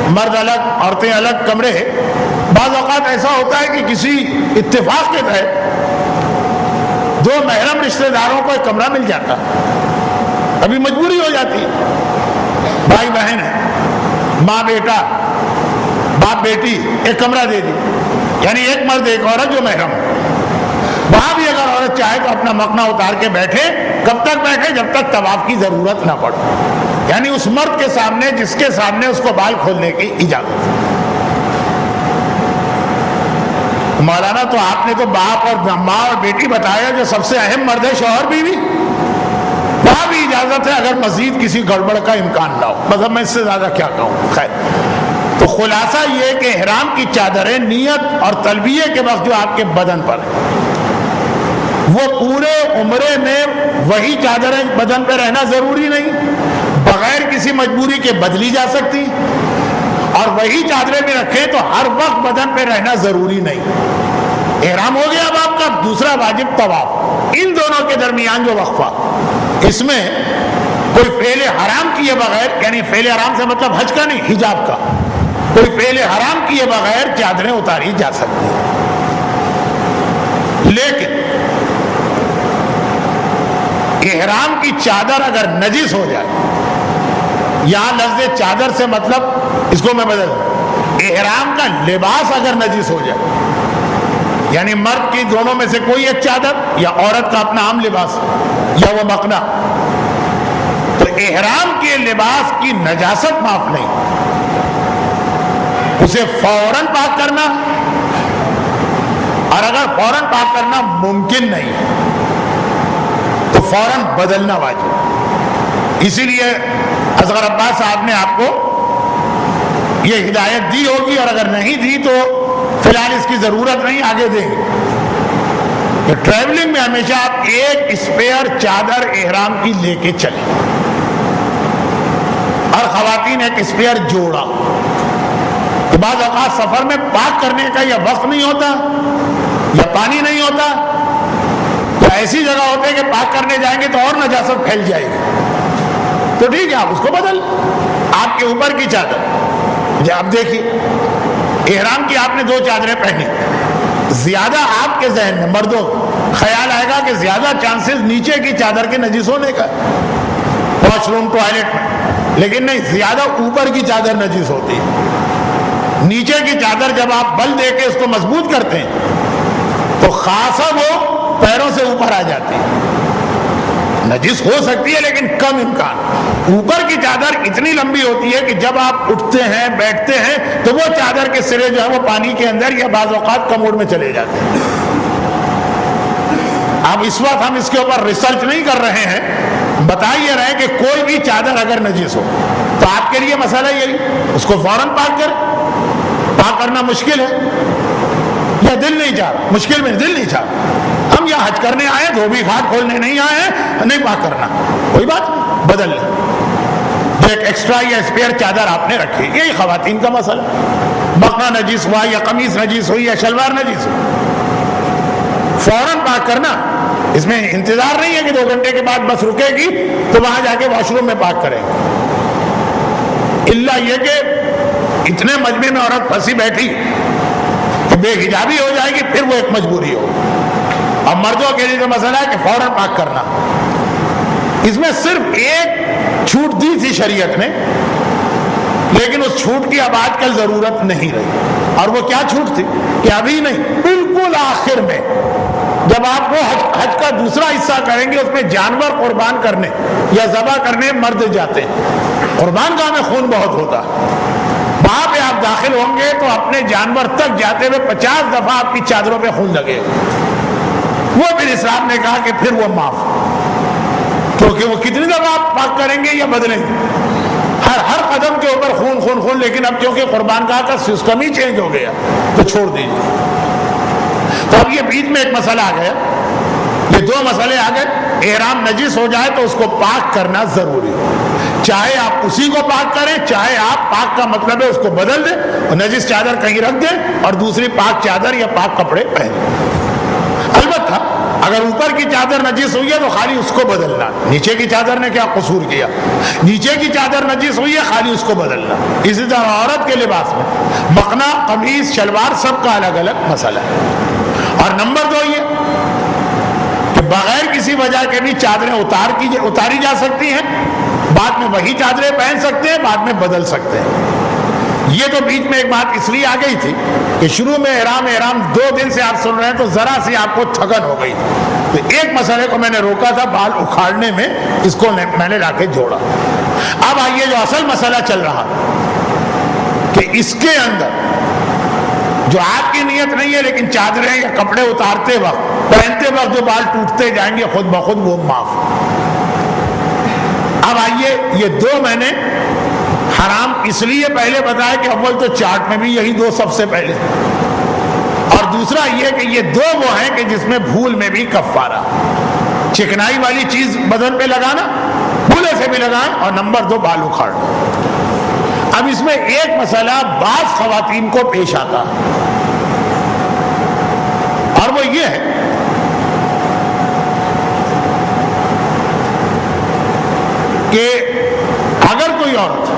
مرد الگ, عورتیں الگ کمرے, بعض اوقات ایسا ہوتا ہے کہ کسی اتفاق کے تحت 2 محرم رشتہ داروں کو ایک کمرہ مل جاتا, ابھی مجبوری ہو جاتی ہے, بھائی بہن ہے, ماں بیٹا, باپ بیٹی, ایک کمرہ دے دی, یعنی ایک مرد ایک عورت جو محرم ہے. وہاں بھی اگر عورت چاہے تو اپنا مکنا اتار کے بیٹھے, کب تک بیٹھے, جب تک طواف کی ضرورت نہ پڑے, یعنی اس مرد کے سامنے جس کے سامنے اس کو بال کھولنے کی اجازت ہے. مولانا تو آپ نے تو باپ اور ماں اور بیٹی بتایا, جو سب سے اہم مرد ہے شوہر بیوی, وہاں بھی اجازت ہے اگر مزید کسی گڑبڑ کا امکان نہ ہو. مطلب میں اس سے زیادہ کیا کہوں. خیر, تو خلاصہ یہ کہ احرام کی چادریں نیت اور تلبیہ کے وقت جو آپ کے بدن پر ہے, وہ پورے عمرے میں وہی چادریں بدن پہ رہنا ضروری نہیں, بغیر کسی مجبوری کے بدلی جا سکتی, اور وہی چادریں بھی رکھیں تو ہر وقت بدن پہ رہنا ضروری نہیں. احرام ہو گیا اب آپ کا, دوسرا واجب طواف. ان دونوں کے درمیان جو وقفہ, اس میں کوئی فعل حرام کیے بغیر, یعنی فعل حرام سے مطلب حج کا نہیں, حجاب کا, کوئی فعل حرام کیے بغیر چادریں اتاری جا سکتی ہیں. لیکن احرام کی چادر اگر نجس ہو جائے, یہاں لفظ چادر سے مطلب اس کو میں بدل دوں, احرام کا لباس اگر نجس ہو جائے, یعنی مرد کی دونوں میں سے کوئی ایک چادر یا عورت کا اپنا عام لباس یا وہ مکنا, تو احرام کے لباس کی نجاست معاف نہیں, اسے فوراً پاک کرنا, اور اگر فوراً پاک کرنا ممکن نہیں تو فوراً بدلنا واجب. اسی لیے اصغر عباس صاحب نے آپ کو یہ ہدایت دی ہوگی, اور اگر نہیں دی تو فی الحال اس کی ضرورت نہیں, آگے دیں گے. کہ ٹریولنگ میں ہمیشہ آپ ایک اسپیئر چادر احرام کی لے کے چلیں, اور خواتین ایک اسپیئر جوڑا. تو بعض اوقات سفر میں پاک کرنے کا یا وقت نہیں ہوتا یا پانی نہیں ہوتا, تو ایسی جگہ ہوتے ہیں کہ پاک کرنے جائیں گے تو اور نجاست پھیل جائے گی, تو ٹھیک ہے آپ اس کو بدل, آپ کے اوپر کی چادر. اب دیکھیے, احرام کی آپ نے 2 چادریں پہنی, زیادہ آپ کے ذہن میں مردوں خیال آئے گا کہ زیادہ چانسز نیچے کی چادر کے نجس ہونے کا, واش روم ٹوائلٹ میں, لیکن نہیں, زیادہ اوپر کی چادر نجس ہوتی ہے. نیچے کی چادر جب آپ بل دے کے اس کو مضبوط کرتے ہیں تو خاصا وہ پیروں سے اوپر آ جاتی ہے. نجس ہو سکتی ہے لیکن کم امکان. اوپر کی چادر اتنی لمبی ہوتی ہے کہ جب آپ اٹھتے ہیں بیٹھتے ہیں تو وہ چادر کے سرے جو ہے وہ پانی کے اندر یا بعض اوقات کموڈ میں چلے جاتے ہیں. اب اس وقت ہم اس کے اوپر ریسرچ نہیں کر رہے ہیں, بتا یہ رہے ہیں کہ کوئی بھی چادر اگر نجس ہو تو آپ کے لیے مسئلہ یہی, اس کو فوراً پاک کر. پاک کرنا مشکل ہے یا دل نہیں چاہ رہا, مشکل میں دل نہیں چاہ رہا, ہم یہاں حج کرنے آئے, دھوبی گھاٹ کھولنے نہیں آئے ہیں, نہیں پاک کرنا, کوئی بات نہیں, بدل لیں. ایک ایکسٹرا یا اسپیئر چادر آپ نے رکھی, یہی خواتین کا مسئلہ. مکنا نجس ہوا یا قمیص نجس ہوئی یا شلوار نجس ہوئی, فوراً پاک کرنا, اس میں انتظار نہیں ہے کہ 2 گھنٹے کے بعد بس رکے گی تو وہاں جا کے واش روم میں پاک کریں گے. الا یہ کہ اتنے مجمع میں عورت پھنسی بیٹھی کہ بے حجابی ہو جائے گی, پھر وہ ایک مجبوری ہو. اب مردوں کے لیے تو مسئلہ ہے کہ فوراً پاک کرنا. اس میں صرف ایک چھوٹ دی تھی شریعت نے لیکن اس چھوٹ کی اب آج کل ضرورت نہیں رہی. اور وہ کیا چھوٹ تھی کہ ابھی نہیں، بالکل آخر میں جب آپ وہ حج کا دوسرا حصہ کریں گے، اس میں جانور قربان کرنے یا ذبح کرنے مرد جاتے ہیں. قربان گاہ میں خون بہت ہوتا، وہاں پہ آپ داخل ہوں گے تو اپنے جانور تک جاتے ہوئے 50 دفعہ آپ کی چادروں پہ خون لگے. وہ پھر اسلام نے کہا کہ پھر وہ معاف، کیونکہ وہ کتنی دفعہ آپ پاک کریں گے یا بدلیں گے، ہر قدم کے اوپر خون خون خون. لیکن اب کیونکہ قربان گاہ کا سسٹم ہی چینج ہو گیا تو چھوڑ دیجیے. تو اب یہ بیچ میں ایک مسئلہ آ گیا، یہ دو مسئلے آ گئے. احرام نجس ہو جائے تو اس کو پاک کرنا ضروری، چاہے آپ اسی کو پاک کریں، چاہے آپ پاک کا مطلب ہے اس کو بدل دیں اور نجس چادر کہیں رکھ دیں اور دوسری پاک چادر یا پاک کپڑے پہن لیں. البتہ اگر اوپر کی چادر نجس ہوئی ہے تو خالی اس کو بدلنا. نیچے کی چادر نے کیا قصور کیا؟ نیچے کی چادر نجس ہوئی ہے، خالی اس کو بدلنا. اسی طرح عورت کے لباس میں مخنا، قمیص، شلوار سب کا الگ الگ مسئلہ ہے. اور نمبر 2 یہ کہ بغیر کسی وجہ کے بھی چادریں اتاری جا سکتی ہیں، بعد میں وہی چادریں پہن سکتے ہیں، بعد میں بدل سکتے ہیں. یہ تو بیچ میں ایک بات اس لیے آ گئی تھی کہ شروع میں احرام 2 دن سے آپ سن رہے ہیں تو ذرا سی آپ کو تھکن ہو گئی تھی، تو ایک مسئلے کو میں نے روکا تھا بال اکھاڑنے میں، اس کو میں نے لا کے جوڑا. اب آئیے جو اصل مسئلہ چل رہا کہ اس کے اندر جو آپ کی نیت نہیں ہے لیکن چادریں یا کپڑے اتارتے وقت پہنتے وقت جو بال ٹوٹتے جائیں گے خود بخود وہ معاف. اب آئیے یہ 2 میں نے حرام اس لیے پہلے بتایا کہ اول تو چارٹ میں بھی یہی 2 سب سے پہلے، اور دوسرا یہ کہ یہ 2 وہ ہیں کہ جس میں بھول میں بھی کفارہ. چکنائی والی چیز بدن پہ لگانا، بھولے سے بھی لگائیں، اور نمبر 2 بال اکھاڑنا. اب اس میں ایک مسئلہ بعض خواتین کو پیش آتا اور وہ یہ ہے کہ اگر کوئی عورت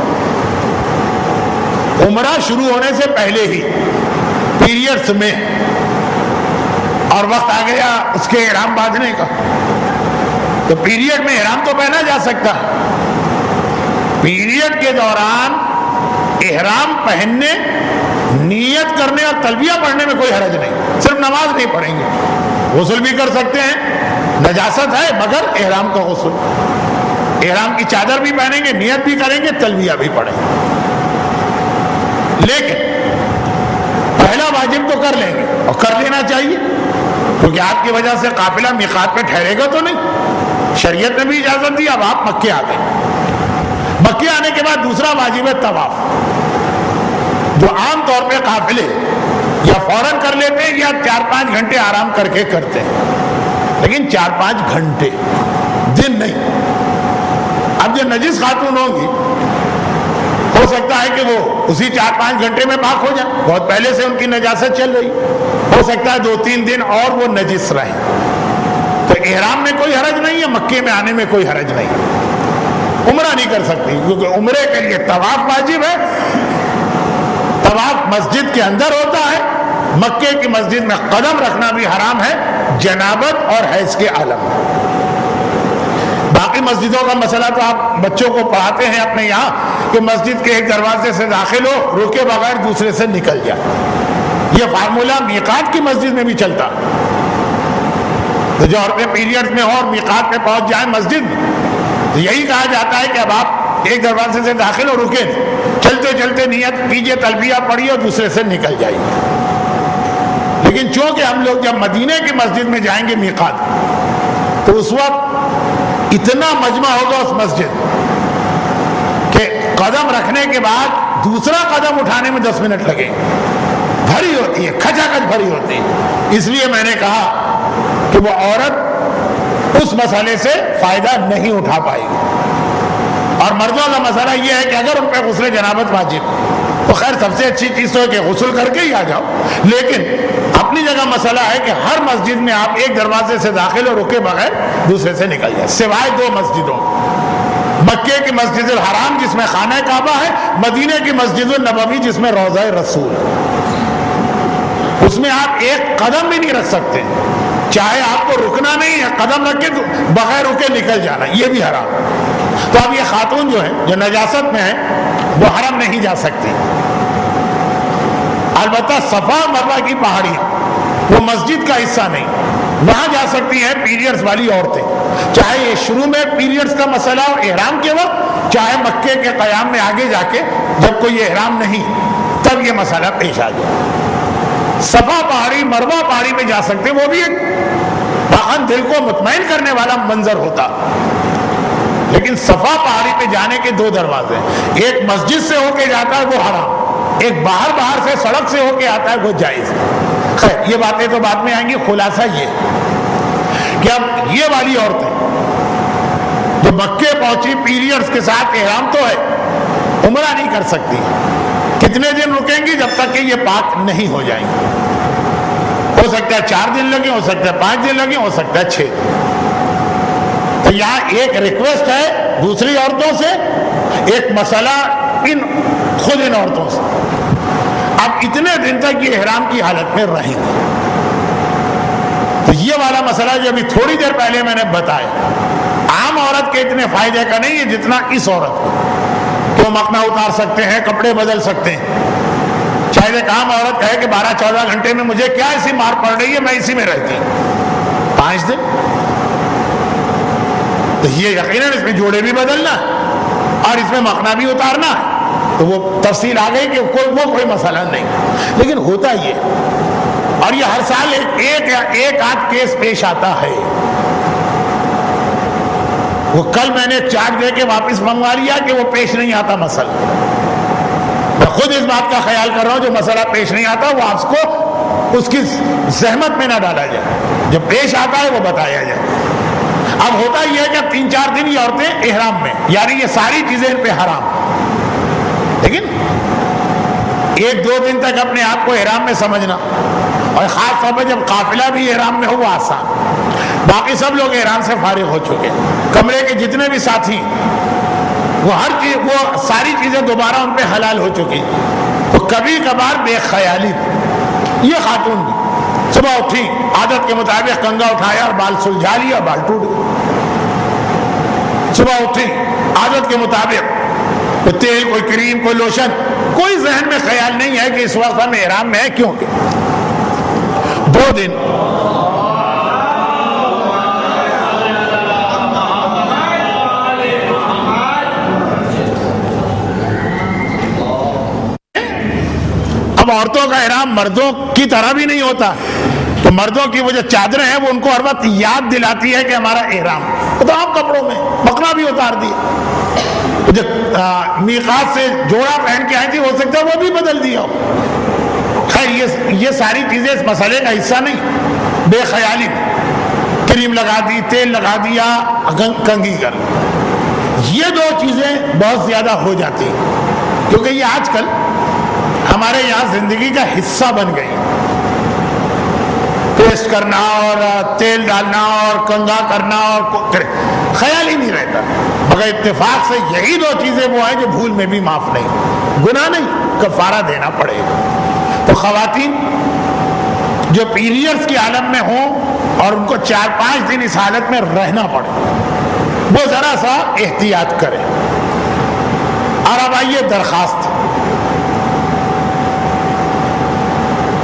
عمرہ شروع ہونے سے پہلے ہی پیریڈز میں اور وقت آ گیا اس کے احرام باندھنے کا، تو پیریڈ میں احرام تو پہنا جا سکتا ہے. پیریڈ کے دوران احرام پہننے، نیت کرنے اور تلبیہ پڑھنے میں کوئی حرج نہیں، صرف نماز نہیں پڑھیں گے. غسل بھی کر سکتے ہیں، نجاست ہے مگر احرام کا غسل، احرام کی چادر بھی پہنیں گے، نیت بھی کریں گے، تلبیہ بھی پڑھیں گے. لیکن پہلا واجب تو کر لیں گے اور کر لینا چاہیے، کیونکہ آپ کی وجہ سے قافلہ میقات پہ ٹھہرے گا تو نہیں. شریعت نے بھی اجازت دی. اب آپ مکے آ گئے، مکے آنے کے بعد دوسرا واجب ہے طواف، جو عام طور پہ قافلے یا فوراً کر لیتے ہیں یا 4-5 گھنٹے آرام کر کے کرتے ہیں، لیکن 4-5 گھنٹے، دن نہیں. اب جو نجس خاتون ہوں گی ہو سکتا ہے کہ وہ اسی 4-5 گھنٹے میں پاک ہو جائیں، بہت پہلے سے ان کی نجاست چل رہی، ہو سکتا ہے 2-3 دن اور وہ نجس رہیں. تو احرام میں کوئی حرج نہیں ہے، مکے میں آنے میں کوئی حرج نہیں. عمرہ نہیں کر سکتی کیونکہ عمرے کے لیے طواف واجب ہے. طواف مسجد کے اندر ہوتا ہے، مکے کی مسجد میں قدم رکھنا بھی حرام ہے جنابت اور حیض کے عالم میں. باقی مسجدوں کا مسئلہ تو آپ بچوں کو پڑھاتے ہیں اپنے یہاں کہ مسجد کے ایک دروازے سے داخل ہو، روکے بغیر دوسرے سے نکل جائے. یہ فارمولہ میقات کی مسجد میں بھی چلتا. تو جو عورتیں پیریڈز میں ہوں اور میقات میں پہنچ جائیں مسجد میں، تو یہی کہا جاتا ہے کہ اب آپ ایک دروازے سے داخل ہو، رکے، چلتے چلتے نیت کیجئے، تلبیہ پڑھیے اور دوسرے سے نکل جائیے. لیکن چونکہ ہم لوگ جب مدینے کی مسجد میں جائیں گے میقات، تو اس وقت اتنا مجمع ہوگا اس مسجد کہ قدم رکھنے کے بعد دوسرا قدم اٹھانے میں 10 منٹ لگیں. بھری ہوتی ہے، کھچا کھچ بھری ہوتی ہے. اس لیے میں نے کہا کہ وہ عورت اس مسئلے سے فائدہ نہیں اٹھا پائے گی. اور مردوں کا مسئلہ یہ ہے کہ اگر ان پہ غسل جنابت واجب تو خیر سب سے اچھی چیز تو ہے کہ غسل کر کے ہی آ جاؤ. لیکن اپنی جگہ مسئلہ ہے کہ ہر مسجد میں آپ ایک دروازے سے داخل اور رکے بغیر دوسرے سے نکل جائیں، سوائے 2 مسجدوں، مکے کی مسجد الحرام جس میں خانہ کعبہ ہے، مدینے کی مسجد النبوی جس میں روضہ رسول. اس میں آپ ایک قدم بھی نہیں رکھ سکتے، چاہے آپ کو رکنا نہیں ہے، قدم رکھ کے بغیر رکے نکل جانا، یہ بھی حرام. تو اب یہ خاتون جو ہے جو نجاست میں ہے وہ حرم نہیں جا سکتی. البتہ صفا مروا کی پہاڑی وہ مسجد کا حصہ نہیں, وہاں جا سکتی ہیں پیریڈز والی عورتیں, چاہے یہ شروع میں پیریڈز کا مسئلہ ہو احرام کے وقت, چاہے مکے کے قیام میں آگے جا کے جب کوئی احرام نہیں تب یہ مسئلہ پیش آ جائے. صفا پہاڑی مروا پہاڑی میں جا سکتے, وہ بھی ایک باہن دل کو مطمئن کرنے والا منظر ہوتا. لیکن صفا پہاڑی پہ جانے کے دو دروازے ہیں, ایک مسجد سے ہو کے جاتا ہے وہ حرام, ایک باہر سے سڑک سے ہو کے آتا ہے وہ جائز. خیر یہ باتیں تو بعد میں آئیں گی. خلاصہ یہ کہ اب یہ والی عورتیں جو مکے پہنچی پیریڈز کے ساتھ احرام تو ہے, عمرہ نہیں کر سکتی. کتنے دن رکیں گی؟ جب تک کہ یہ پاک نہیں ہو جائیں گی. ہو سکتا ہے 4 دن لگے, ہو سکتا ہے 5 دن لگے, ہو سکتا ہے 6 دن. تو یہاں ایک ریکویسٹ ہے دوسری عورتوں سے, ایک مسئلہ خود ان عورتوں سے. اب اتنے دن تک یہ احرام کی حالت میں رہیں گے. تو یہ والا مسئلہ جو ابھی تھوڑی دیر پہلے میں نے بتایا, عام عورت کے اتنے فائدے کا نہیں ہے جتنا اس عورت کو. تو مخنا اتار سکتے ہیں, کپڑے بدل سکتے ہیں. شاید ایک عام عورت کہے کہ 12-14 گھنٹے میں مجھے کیا ایسی مار پڑ رہی ہے, میں اسی میں رہتی ہوں. 5 دن تو یہ یقیناً اس میں جوڑے بھی بدلنا اور اس میں مخنا بھی اتارنا, تو وہ تفصیل آ گئی کہ کوئی مسئلہ نہیں. لیکن ہوتا یہ, اور یہ ہر سال ایک آدھ کیس پیش آتا ہے. وہ کل میں نے چارج دے کے واپس منگوا لیا کہ وہ پیش نہیں آتا مسئلہ. میں خود اس بات کا خیال کر رہا ہوں جو مسئلہ پیش نہیں آتا وہ آپ کو اس کی زحمت میں نہ ڈالا جائے, جو پیش آتا ہے وہ بتایا جائے. اب ہوتا یہ ہے کہ 3-4 دن یہ عورتیں احرام میں, یعنی یہ ساری چیزیں ان پہ حرام, لیکن 1-2 دن تک اپنے آپ کو احرام میں سمجھنا, اور خاص طور پہ جب قافلہ بھی احرام میں ہو وہ آسان. باقی سب لوگ احرام سے فارغ ہو چکے, کمرے کے جتنے بھی ساتھی وہ ہر چیز, وہ ساری چیزیں دوبارہ ان پہ حلال ہو چکی. تو کبھی کبھار بے خیالی, یہ خاتون بھی صبح اٹھی عادت کے مطابق کنگا اٹھایا اور بال سلجھا لیا, بال ٹوٹ گئے. صبح اٹھی عادت کے مطابق کوئی تیل, کوئی کریم, کوئی لوشن, کوئی ذہن میں خیال نہیں ہے کہ اس وقت ہم احرام میں ہیں. کیوں کہ 2 دن اب عورتوں کا احرام مردوں کی طرح بھی نہیں ہوتا, تو مردوں کی وہ جو چادریں ہیں وہ ان کو ہر وقت یاد دلاتی ہے کہ ہمارا احرام. تو عام کپڑوں میں مخنا بھی اتار دیا, جو میقات سے جوڑا پہن کے آئی تھی ہو سکتا ہے وہ بھی بدل دیا ہو. خیر یہ ساری چیزیں اس مسئلے کا حصہ نہیں. بے خیالی, کریم لگا دی, تیل لگا دیا, کنگھی کر لی, یہ 2 چیزیں بہت زیادہ ہو جاتی ہیں, کیونکہ یہ آج کل ہمارے یہاں زندگی کا حصہ بن گئی. پیسٹ کرنا اور تیل ڈالنا اور کنگھا کرنا اور خیال ہی نہیں رہتا. مگر اتفاق سے یہی 2 چیزیں وہ ہیں جو بھول میں بھی معاف نہیں, گناہ نہیں, کفارہ دینا پڑے گا. تو خواتین جو پیریڈز کی عالم میں ہوں اور ان کو 4-5 دن اس حالت میں رہنا پڑے, وہ ذرا سا احتیاط کریں. اور اب آئیے درخواست.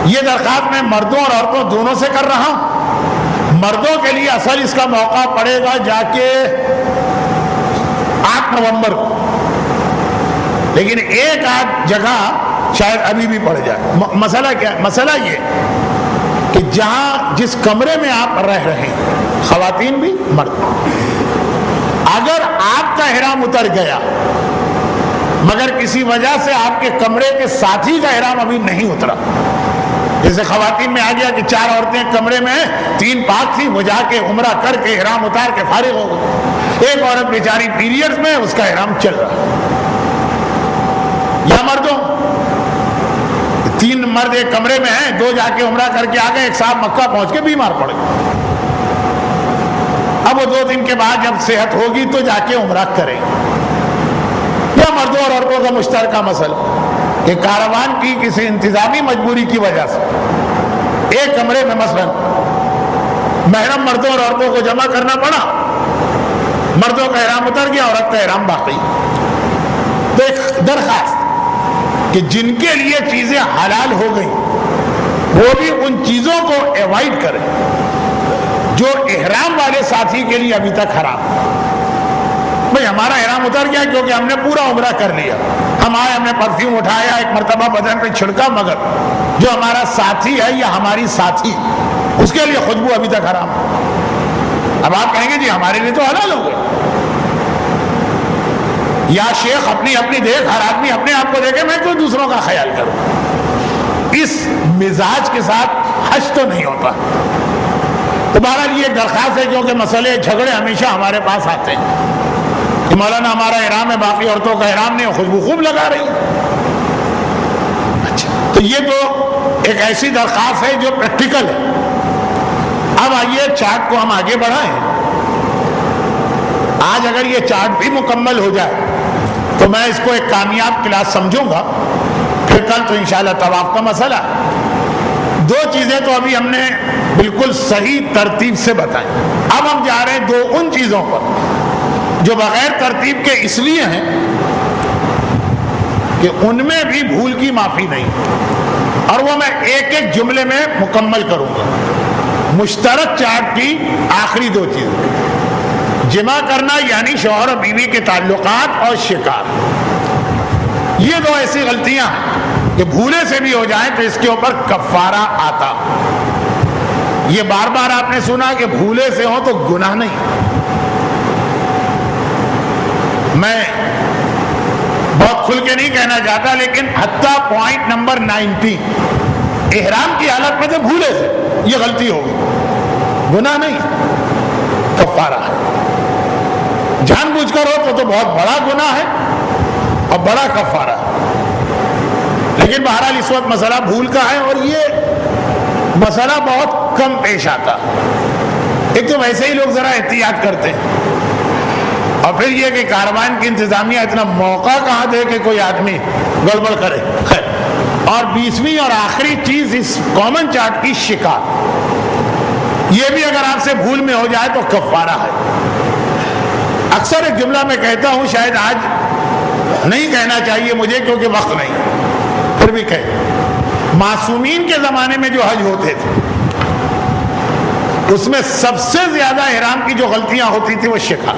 یہ درخواست میں مردوں اور عورتوں دونوں سے کر رہا ہوں. مردوں کے لیے اصل اس کا موقع پڑے گا جا کے 8 نومبر کو, لیکن ایک آدھ جگہ شاید ابھی بھی پڑ جائے. مسئلہ کیا ہے؟ مسئلہ یہ کہ جس کمرے میں آپ رہ رہے ہیں, خواتین بھی مرد, اگر آپ کا احرام اتر گیا مگر کسی وجہ سے آپ کے کمرے کے ساتھی کا احرام ابھی نہیں اترا, جیسے خواتین میں آ گیا کہ 4 عورتیں کمرے میں ہیں, 3 پاک تھی, وہ جا کے عمرہ کر کے احرام اتار کے فارغ ہو گئی. ایک عورت بیچاری پیریڈز میں, اس کا احرام چل رہا. یا مردوں 3 مرد ایک کمرے میں ہیں, 2 جا کے عمرہ کر کے آ گئے, ایک صاحب مکہ پہنچ کے بیمار پڑ گئے. اب وہ 2 دن کے بعد جب صحت ہوگی تو جا کے عمرہ کریں. یا مردوں اور عورتوں کا مشترکہ مسئلہ کہ کاروان کی کسی انتظامی مجبوری کی وجہ سے ایک کمرے میں مثلا محرم مردوں اور عورتوں کو جمع کرنا پڑا, مردوں کا احرام اتر گیا, عورت کا احرام باقی. درخواست کہ جن کے لیے چیزیں حلال ہو گئیں وہ بھی ان چیزوں کو ایوائڈ کریں جو احرام والے ساتھی کے لیے ابھی تک حرام. بھئی ہمارا احرام اتر گیا کیونکہ ہم نے پورا عمرہ کر لیا, ہم آئے, ہم نے پرفیوم اٹھایا, ایک مرتبہ بدن پہ چھڑکا, مگر جو ہمارا ساتھی ہے یا ہماری ساتھی اس کے لیے خوشبو ابھی تک حرام. اب آپ کہیں گے جی ہمارے لیے تو حلال ہو گئے. یا شیخ اپنی دیکھ, ہر آدمی اپنے آپ کو دیکھے, میں کیوں دوسروں کا خیال کروں. اس مزاج کے ساتھ حج تو نہیں ہوتا. تو بہرحال یہ ایک درخواست ہے کیونکہ مسئلے جھگڑے ہمیشہ ہمارے پاس آتے ہیں کہ مولانا ہمارا احرام ہے, باقی عورتوں کا احرام نہیں, خوشبو خوب لگا رہی ہے. اچھا, تو یہ تو ایک ایسی درخواست ہے جو پریکٹیکل ہے. اب آئیے چارٹ کو ہم آگے بڑھائیں. آج اگر یہ چارٹ بھی مکمل ہو جائے تو میں اس کو ایک کامیاب کلاس سمجھوں گا. پھر کل تو انشاءاللہ طواف کا مسئلہ. دو چیزیں تو ابھی ہم نے بالکل صحیح ترتیب سے بتائیں. اب ہم جا رہے ہیں دو ان چیزوں پر جو بغیر ترتیب کے اس لیے ہیں کہ ان میں بھی بھول کی معافی نہیں, اور وہ میں ایک ایک جملے میں مکمل کروں گا. مشترک چارٹ کی آخری دو چیزیں, جمع کرنا یعنی شوہر و بیوی کے تعلقات اور شکار. یہ دو ایسی غلطیاں ہیں کہ بھولے سے بھی ہو جائیں تو اس کے اوپر کفارہ آتا. یہ بار بار آپ نے سنا کہ بھولے سے ہو تو گناہ نہیں. میں بہت کھل کے نہیں کہنا چاہتا, لیکن حتیٰ پوائنٹ نمبر 19 احرام کی حالت میں تو بھولے سے یہ غلطی ہوگی, گناہ نہیں, کفارہ ہے. جان بوجھ کر ہو تو بہت بڑا گناہ ہے اور بڑا کفارہ ہے. لیکن بہرحال اس وقت مسئلہ بھول کا ہے اور یہ مسئلہ بہت کم پیش آتا. ایک تو ویسے ہی لوگ ذرا احتیاط کرتے ہیں, اور پھر یہ کہ کاروان کی انتظامیہ اتنا موقع کہاں دے کہ کوئی آدمی گڑبڑ کرے. اور 20ویں اور آخری چیز اس کامن چارٹ کی شکار, یہ بھی اگر آپ سے بھول میں ہو جائے تو کفارہ ہے. اکثر ایک جملہ میں کہتا ہوں, شاید آج نہیں کہنا چاہیے مجھے کیونکہ وقت نہیں, پھر بھی کہے. معصومین کے زمانے میں جو حج ہوتے تھے اس میں سب سے زیادہ احرام کی جو غلطیاں ہوتی تھی وہ شکار.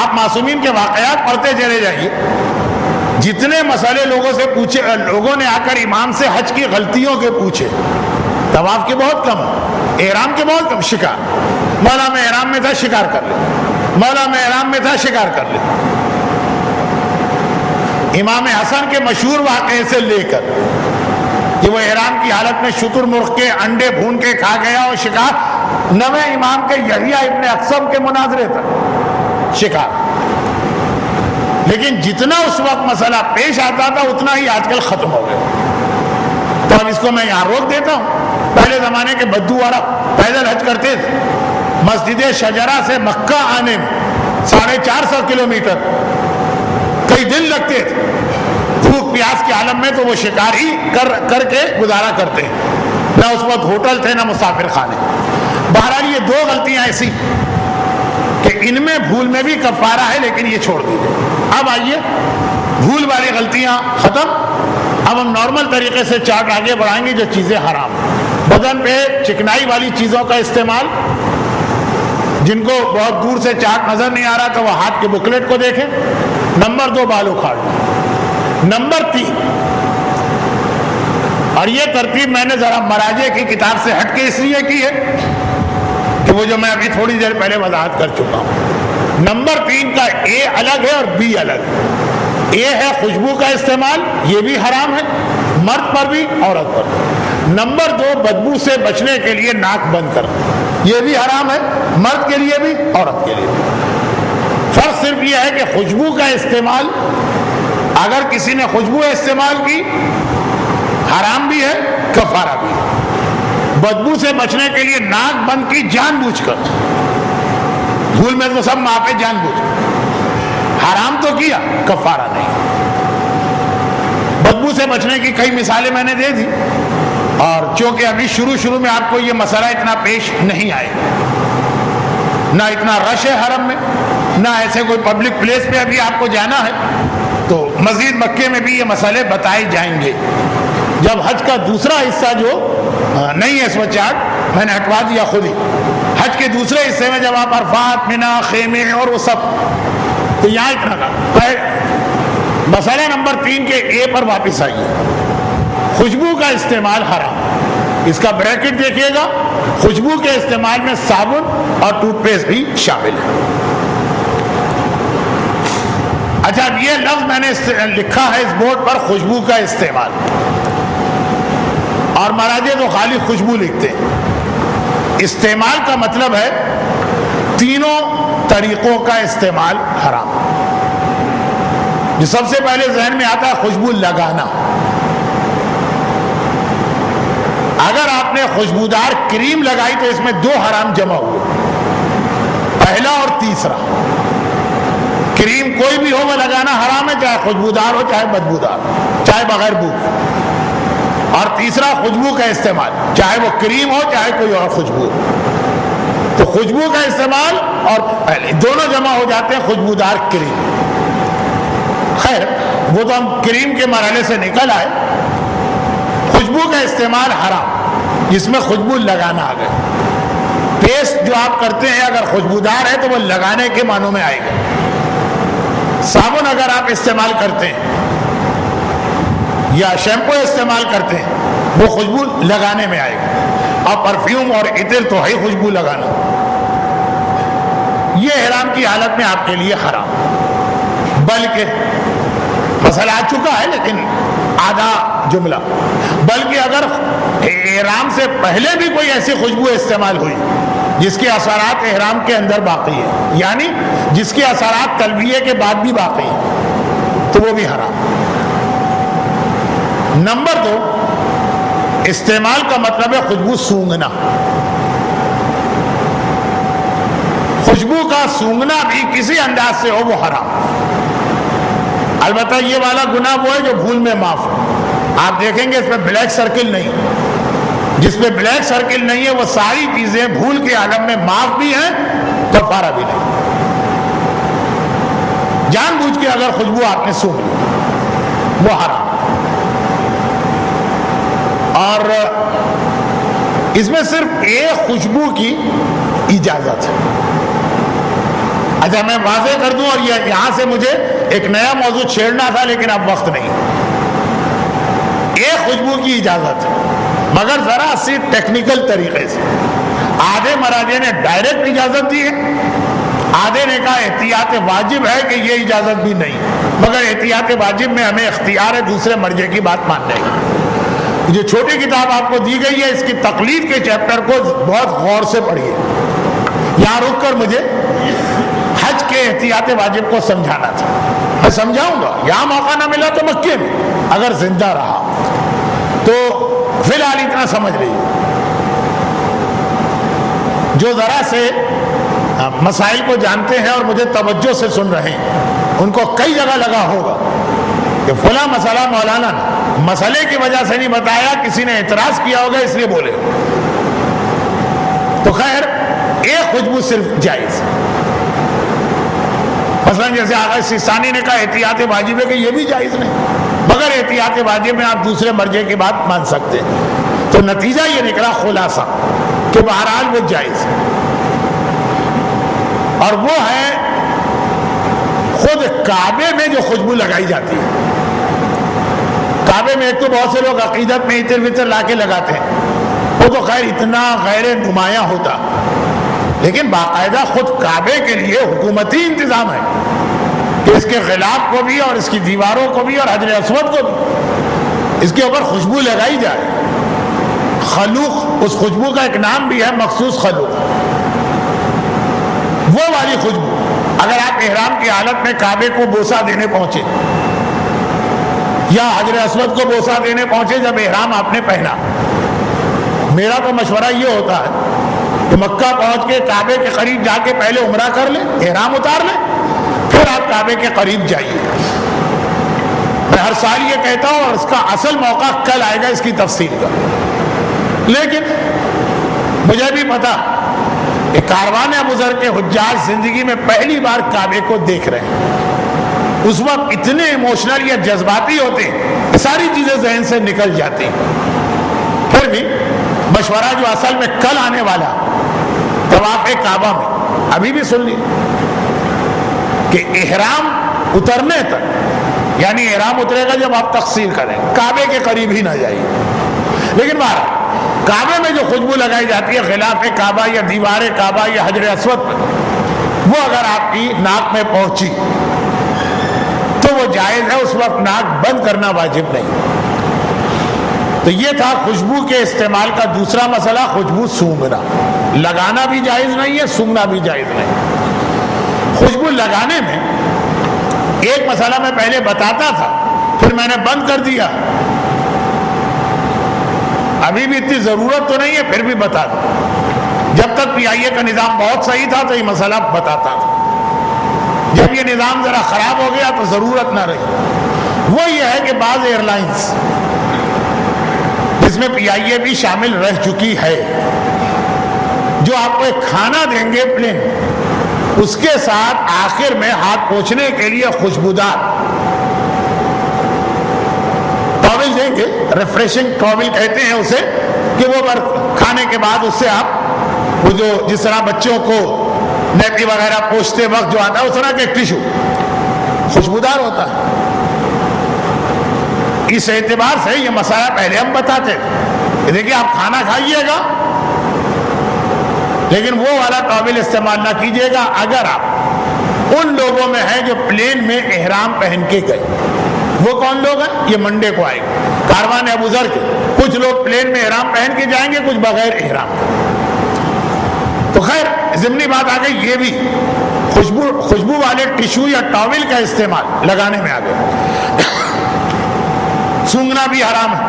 آپ معصومین کے واقعات پڑھتے چلے جائیے, جتنے مسئلے لوگوں سے پوچھے, لوگوں نے آ کر امام سے حج کی غلطیوں کے پوچھے. طواف کے بہت کم, احرام کے بہت کم. شکار, مولا میں احرام میں تھا شکار کر لے, مولا میں احرام میں تھا شکار کر لے. امام حسن کے مشہور واقعے سے لے کر کہ وہ احرام کی حالت میں شتر مرغ کے انڈے بھون کے کھا گیا اور شکار, نویں امام کے یحییٰ ابن اقسم کے مناظرے تک شکار. لیکن جتنا اس وقت مسئلہ پیش آتا تھا اتنا ہی آج کل ختم ہو گیا. تو اب اس کو میں یہاں روک دیتا ہوں. پہلے زمانے کے بدو والا پیدل حج کرتے تھے, مسجد شجرہ سے مکہ آنے میں 450 کلومیٹر کئی دن لگتے تھے. بھوک پیاس کے عالم میں تو وہ شکار ہی کر کے گزارا کرتے, نہ اس وقت ہوٹل تھے نہ مسافر خانے. بہرحال یہ دو غلطیاں ایسی کہ ان میں بھول میں بھی کفارہ ہے, لیکن یہ چھوڑ دیجیے. اب آئیے, بھول والی غلطیاں ختم. اب ہم نارمل طریقے سے چارٹ آگے بڑھائیں گے. جو چیزیں حرام, بدن پہ چکنائی والی چیزوں کا استعمال, جن کو بہت دور سے چارٹ نظر نہیں آ رہا تو وہ ہاتھ کے بکلیٹ کو دیکھیں. نمبر 2 بال اکھاڑنا. نمبر 3, اور یہ ترتیب میں نے ذرا مراجع کی کتاب سے ہٹ کے اس لیے کی ہے کہ وہ جو میں ابھی تھوڑی دیر پہلے وضاحت کر چکا ہوں. نمبر 3 کا اے الگ ہے اور بی الگ ہے. اے ہے خوشبو کا استعمال, یہ بھی حرام ہے, مرد پر بھی عورت پر. نمبر 2 بدبو سے بچنے کے لیے ناک بند کرنا, یہ بھی حرام ہے, مرد کے لیے بھی عورت کے لیے بھی. فرق صرف یہ ہے کہ خوشبو کا استعمال, اگر کسی نے خوشبو استعمال کی حرام بھی ہے, کفارہ بھی ہے. بدبو سے بچنے کے لیے ناک بند کی جان بوجھ کر, بھول میں تو سب معافی, جان بوجھ کر حرام تو کیا, کفارہ نہیں. بدبو سے بچنے کی کئی مثالیں میں نے دے دی, اور چونکہ ابھی شروع میں آپ کو یہ مسئلہ اتنا پیش نہیں آئے, نہ اتنا رش ہے حرم میں, نہ ایسے کوئی پبلک پلیس پہ ابھی آپ کو جانا ہے, تو مزید مکے میں بھی یہ مسئلے بتائے جائیں گے. جب حج کا دوسرا حصہ جو نہیں ہے اس میں چارٹ میں نے ہٹوا دیا خود ہی, حج کے دوسرے حصے میں جب آپ عرفات, منا, خیمے اور وہ سب, تو یہاں اتنا کا مسئلہ نمبر 3 کے اے پر واپس آئیے. خوشبو کا استعمال حرام. اس کا بریکٹ دیکھیے گا, خوشبو کے استعمال میں صابن اور ٹوتھ پیسٹ بھی شامل ہے. اچھا یہ لفظ میں نے لکھا ہے اس بورڈ پر, خوشبو کا استعمال, اور مراجع تو خالی خوشبو لکھتے ہیں. استعمال کا مطلب ہے تینوں طریقوں کا استعمال حرام. جو سب سے پہلے ذہن میں آتا ہے خوشبو لگانا. اگر آپ نے خوشبودار کریم لگائی تو اس میں 2 حرام جمع ہوئے, پہلا اور تیسرا. کریم کوئی بھی ہو وہ لگانا حرام ہے, چاہے خوشبودار ہو چاہے بدبودار, چاہے بغیر بو. اور تیسرا خوشبو کا استعمال, چاہے وہ کریم ہو چاہے کوئی اور خوشبو. تو خوشبو کا استعمال اور پہلے دونوں جمع ہو جاتے ہیں خوشبودار کریم. خیر وہ تو ہم کریم کے مرحلے سے نکل آئے. خوشبو کا استعمال حرام, جس میں خوشبو لگانا آ گئے. پیسٹ جو آپ کرتے ہیں اگر خوشبودار ہے تو وہ لگانے کے معنوں میں آئے گا. صابن اگر آپ استعمال کرتے ہیں یا شیمپو استعمال کرتے ہیں وہ خوشبو لگانے میں آئے گا. اور پرفیوم اور عطر تو ہے خوشبو لگانا. یہ احرام کی حالت میں آپ کے لیے حرام. بلکہ مسئلہ آ چکا ہے لیکن آدھا جملہ, بلکہ اگر احرام سے پہلے بھی کوئی ایسی خوشبو استعمال ہوئی جس کے اثرات احرام کے اندر باقی ہیں, یعنی جس کے اثرات تلبیہ کے بعد بھی باقی ہیں, تو وہ بھی حرام. نمبر 2, استعمال کا مطلب ہے خوشبو سونگھنا. خوشبو کا سونگھنا بھی کسی انداز سے ہو وہ حرام. البتہ یہ والا گناہ وہ ہے جو بھول میں معاف ہے. آپ دیکھیں گے اس میں بلیک سرکل نہیں. جس میں بلیک سرکل نہیں ہے وہ ساری چیزیں بھول کے عالم میں معاف بھی ہیں, کفارہ بھی نہیں. جان بوجھ کے اگر خوشبو آپ نے سونگھ لی وہ حرام. اور اس میں صرف ایک خوشبو کی اجازت ہے. اچھا میں واضح کر دوں, اور یہاں سے مجھے ایک نیا موضوع چھیڑنا تھا لیکن اب وقت نہیں. ایک خوشبو کی اجازت ہے مگر ذرا سی ٹیکنیکل طریقے سے. آدھے مراجع نے ڈائریکٹ اجازت دی ہے, آدھے نے کہا احتیاط واجب ہے کہ یہ اجازت بھی نہیں, مگر احتیاط واجب میں ہمیں اختیار ہے دوسرے مرجع کی بات ماننے کی. جو چھوٹی کتاب آپ کو دی گئی ہے اس کی تقلید کے چیپٹر کو بہت غور سے پڑھیے. یہاں رک کر مجھے حج کے احتیاط واجب کو سمجھانا تھا. میں سمجھاؤں گا, یہاں موقع نہ ملا تو مکے میں اگر زندہ رہا. تو فی الحال اتنا سمجھ لیجیے, جو ذرا سے مسائل کو جانتے ہیں اور مجھے توجہ سے سن رہے ہیں ان کو کئی جگہ لگا ہوگا کہ فلاں مسئلہ مولانا نے مسئلے کی وجہ سے نہیں بتایا, کسی نے اعتراض کیا ہوگا اس لیے بولے. تو خیر ایک خوشبو صرف جائز. مثلا جیسے آغا سیستانی نے کہا احتیاط واجب ہے کہ یہ بھی جائز نہیں, مگر احتیاط واجب میں آپ دوسرے مرجع کی بات مان سکتے ہیں. تو نتیجہ یہ نکلا خلاصہ کہ بہرحال وہ جائز ہے. اور وہ ہے خود کعبے میں جو خوشبو لگائی جاتی ہے. کعبے میں ایک تو بہت سے لوگ عقیدت میں عطر وطر لا کے لگاتے ہیں, وہ تو خیر اتنا غیر نمایاں ہوتا, لیکن باقاعدہ خود کعبے کے لیے حکومتی انتظام ہے کہ اس کے غلاف کو بھی اور اس کی دیواروں کو بھی اور حجر اسود کو بھی اس کے اوپر خوشبو لگائی جائے. خلوق, اس خوشبو کا ایک نام بھی ہے مخصوص خلوق. وہ والی خوشبو اگر آپ احرام کی حالت میں کعبے کو بوسہ دینے پہنچے یا حجر اسود کو بوسہ دینے پہنچے جب احرام آپ نے پہنا, میرا تو مشورہ یہ ہوتا ہے کہ مکہ پہنچ کے کعبے کے قریب جا کے پہلے عمرہ کر لیں, احرام اتار لیں, پھر آپ کعبے کے قریب جائیے. میں ہر سال یہ کہتا ہوں اور اس کا اصل موقع کل آئے گا اس کی تفصیل کا. لیکن مجھے بھی پتا کہ کاروان ابو ذر کے حجاج زندگی میں پہلی بار کعبے کو دیکھ رہے ہیں. اس وقت اتنے ایموشنل یا جذباتی ہوتے ہیں، ساری چیزیں ذہن سے نکل جاتی ہیں۔ پھر بھی مشورہ جو اصل میں کل آنے والا طواف کعبہ میں، ابھی بھی سن لی کہ احرام اترنے تک، یعنی احرام اترے گا جب آپ تقصیر کریں، کعبے کے قریب ہی نہ جائیے۔ لیکن بہرحال کعبے میں جو خوشبو لگائی جاتی ہے غلاف کعبہ یا دیوار کعبہ یا حجر اسود پر، وہ اگر آپ کی ناک میں پہنچی تو وہ جائز ہے، اس وقت ناک بند کرنا واجب نہیں۔ تو یہ تھا خوشبو کے استعمال کا دوسرا مسئلہ، خوشبو سونگھنا۔ لگانا بھی جائز نہیں ہے، سونگھنا بھی جائز نہیں۔ خوشبو لگانے میں ایک مسئلہ میں پہلے بتاتا تھا، پھر میں نے بند کر دیا، ابھی بھی اتنی ضرورت تو نہیں ہے، پھر بھی بتا دوں۔ جب تک پی آئی اے کا نظام بہت صحیح تھا تو یہ مسئلہ بتاتا تھا، جب یہ نظام ذرا خراب ہو گیا تو ضرورت نہ رہی۔ وہ یہ ہے کہ بعض ایئر لائنز جس میں پی آئی اے بھی شامل رہ چکی ہے، جو آپ کو ایک کھانا دیں گے پلین، اس کے ساتھ آخر میں ہاتھ پوچھنے کے لیے خوشبودار ٹاول دیں گے، ریفریشنگ ٹاول کہتے ہیں اسے، کہ وہ کھانے کے بعد اس سے آپ وہ جو جس طرح بچوں کو نیپی وغیرہ پوچھتے وقت جو آتا ہے اس طرح کا ایک ٹیشو خوشبودار ہوتا ہے۔ اس اعتبار سے یہ مسئلہ پہلے ہم بتاتے تھے، دیکھیے آپ کھانا کھائیے گا لیکن وہ والا ٹاول استعمال نہ کیجیے گا اگر آپ ان لوگوں میں ہیں جو پلین میں احرام پہن کے گئے۔ وہ کون لوگ ہیں؟ یہ منڈے کو آئے گا کاروان ابو ذر کے، کچھ لوگ پلین میں احرام پہن کے جائیں گے، کچھ بغیر احرام کے۔ تو خیر ضمنی بات آ گئی، یہ بھی خوشبو والے ٹیشو یا ٹاول کا استعمال لگانے میں آ گیا۔ سونگنا بھی حرام ہے۔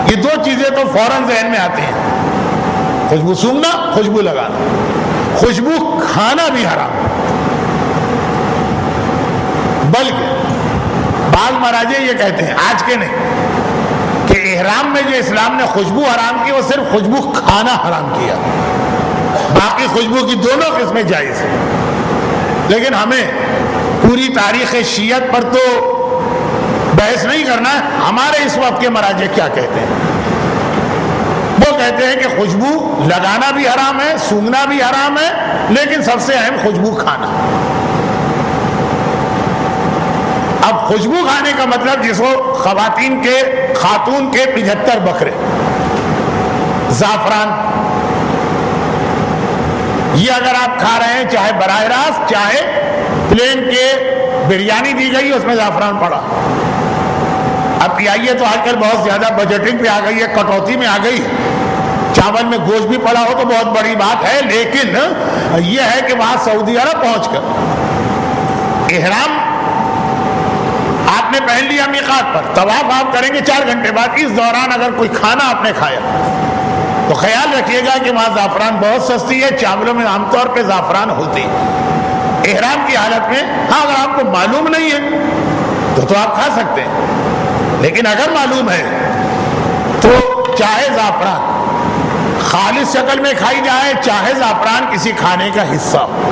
یہ دو چیزیں تو فوراً ذہن میں آتی ہیں، خوشبو سونگنا، خوشبو لگانا۔ خوشبو کھانا بھی حرام ہے، بلکہ بعض مراجع یہ کہتے ہیں، آج کے نہیں، کہ احرام میں جو اسلام نے خوشبو حرام کی وہ صرف خوشبو کھانا حرام کیا، باقی خوشبو کی دونوں قسمیں جائز ہیں۔ لیکن ہمیں پوری تاریخ شیعت پر تو بحث نہیں کرنا ہے، ہمارے اس وقت کے مراجع کیا کہتے ہیں۔ وہ کہتے ہیں کہ خوشبو لگانا بھی حرام ہے، سونگھنا بھی حرام ہے، لیکن سب سے اہم خوشبو کھانا۔ اب خوشبو کھانے کا مطلب جس کو خاتون کے 75 بکرے، زعفران، یہ اگر آپ کھا رہے ہیں چاہے براہ راست چاہے پلین کے بریانی دی گئی اس میں زعفران پڑا۔ اب پی آئی اے تو آج کل بہت زیادہ بجٹنگ پہ آ گئی ہے، کٹوتی میں آ گئی، چاول میں گوشت بھی پڑا ہو تو بہت بڑی بات ہے، لیکن یہ ہے کہ وہاں سعودی عرب پہنچ کر احرام آپ نے پہن لیا میقات پر، طواف آپ کریں گے 4 گھنٹے بعد، اس دوران اگر کوئی کھانا آپ نے کھایا تو خیال رکھیے گا کہ وہاں زعفران بہت سستی ہے، چاولوں میں عام طور پہ زعفران ہوتی ہے۔ احرام کی حالت میں ہاں اگر آپ کو معلوم نہیں ہے تو آپ کھا سکتے ہیں، لیکن اگر معلوم ہے تو چاہے زعفران خالص شکل میں کھائی جائے، چاہے زعفران کسی کھانے کا حصہ ہو،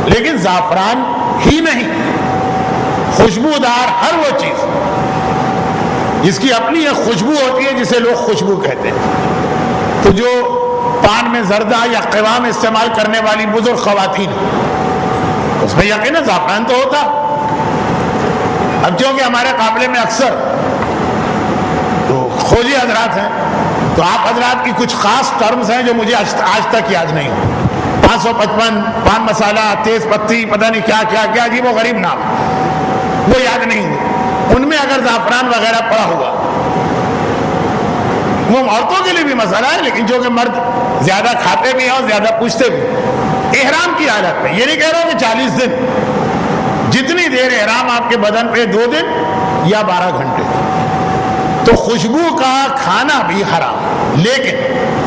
لیکن زعفران ہی نہیں، خوشبودار ہر وہ چیز جس کی اپنی ایک خوشبو ہوتی ہے جسے لوگ خوشبو کہتے ہیں۔ تو جو پان میں زردہ یا قوام استعمال کرنے والی بزرگ خواتین اس میں یقیناً زعفران تو ہوتا۔ اب چونکہ ہمارے قابلے میں اکثر تو خوجی حضرات ہیں، تو آپ حضرات کی کچھ خاص ٹرمز ہیں جو مجھے آج تک یاد نہیں ہو، 555 پان مسالہ، تیز پتی، پتہ نہیں کیا کیا کیا عجیب و غریب نام، وہ یاد نہیں ہوئے۔ ان میں اگر زعفران وغیرہ پڑا ہوا، وہ عورتوں کے لیے بھی مسئلہ ہے، لیکن جو کہ مرد زیادہ کھاتے بھی ہیں اور زیادہ پوچھتے بھی، احرام کی حالت میں یہ نہیں کہہ رہا ہوں کہ 40 دن، جتنی دیر احرام آپ کے بدن پہ، 2 دن یا 12 گھنٹے، تو خوشبو کا کھانا بھی حرام۔ لیکن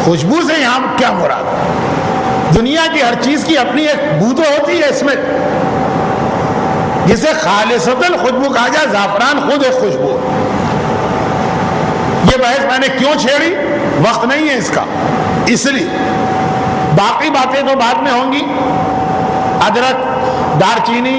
خوشبو سے یہاں کیا مراد؟ دنیا کی ہر چیز کی اپنی ایک بو تو ہوتی ہے، اس میں جسے خالصتاً خوشبو کہا جائے، زعفران خود ایک خوشبو ہے۔ یہ بحث میں نے کیوں چھیڑی، وقت نہیں ہے اس کا، اس لیے باقی باتیں تو بعد میں ہوں گی، ادرک، دار چینی،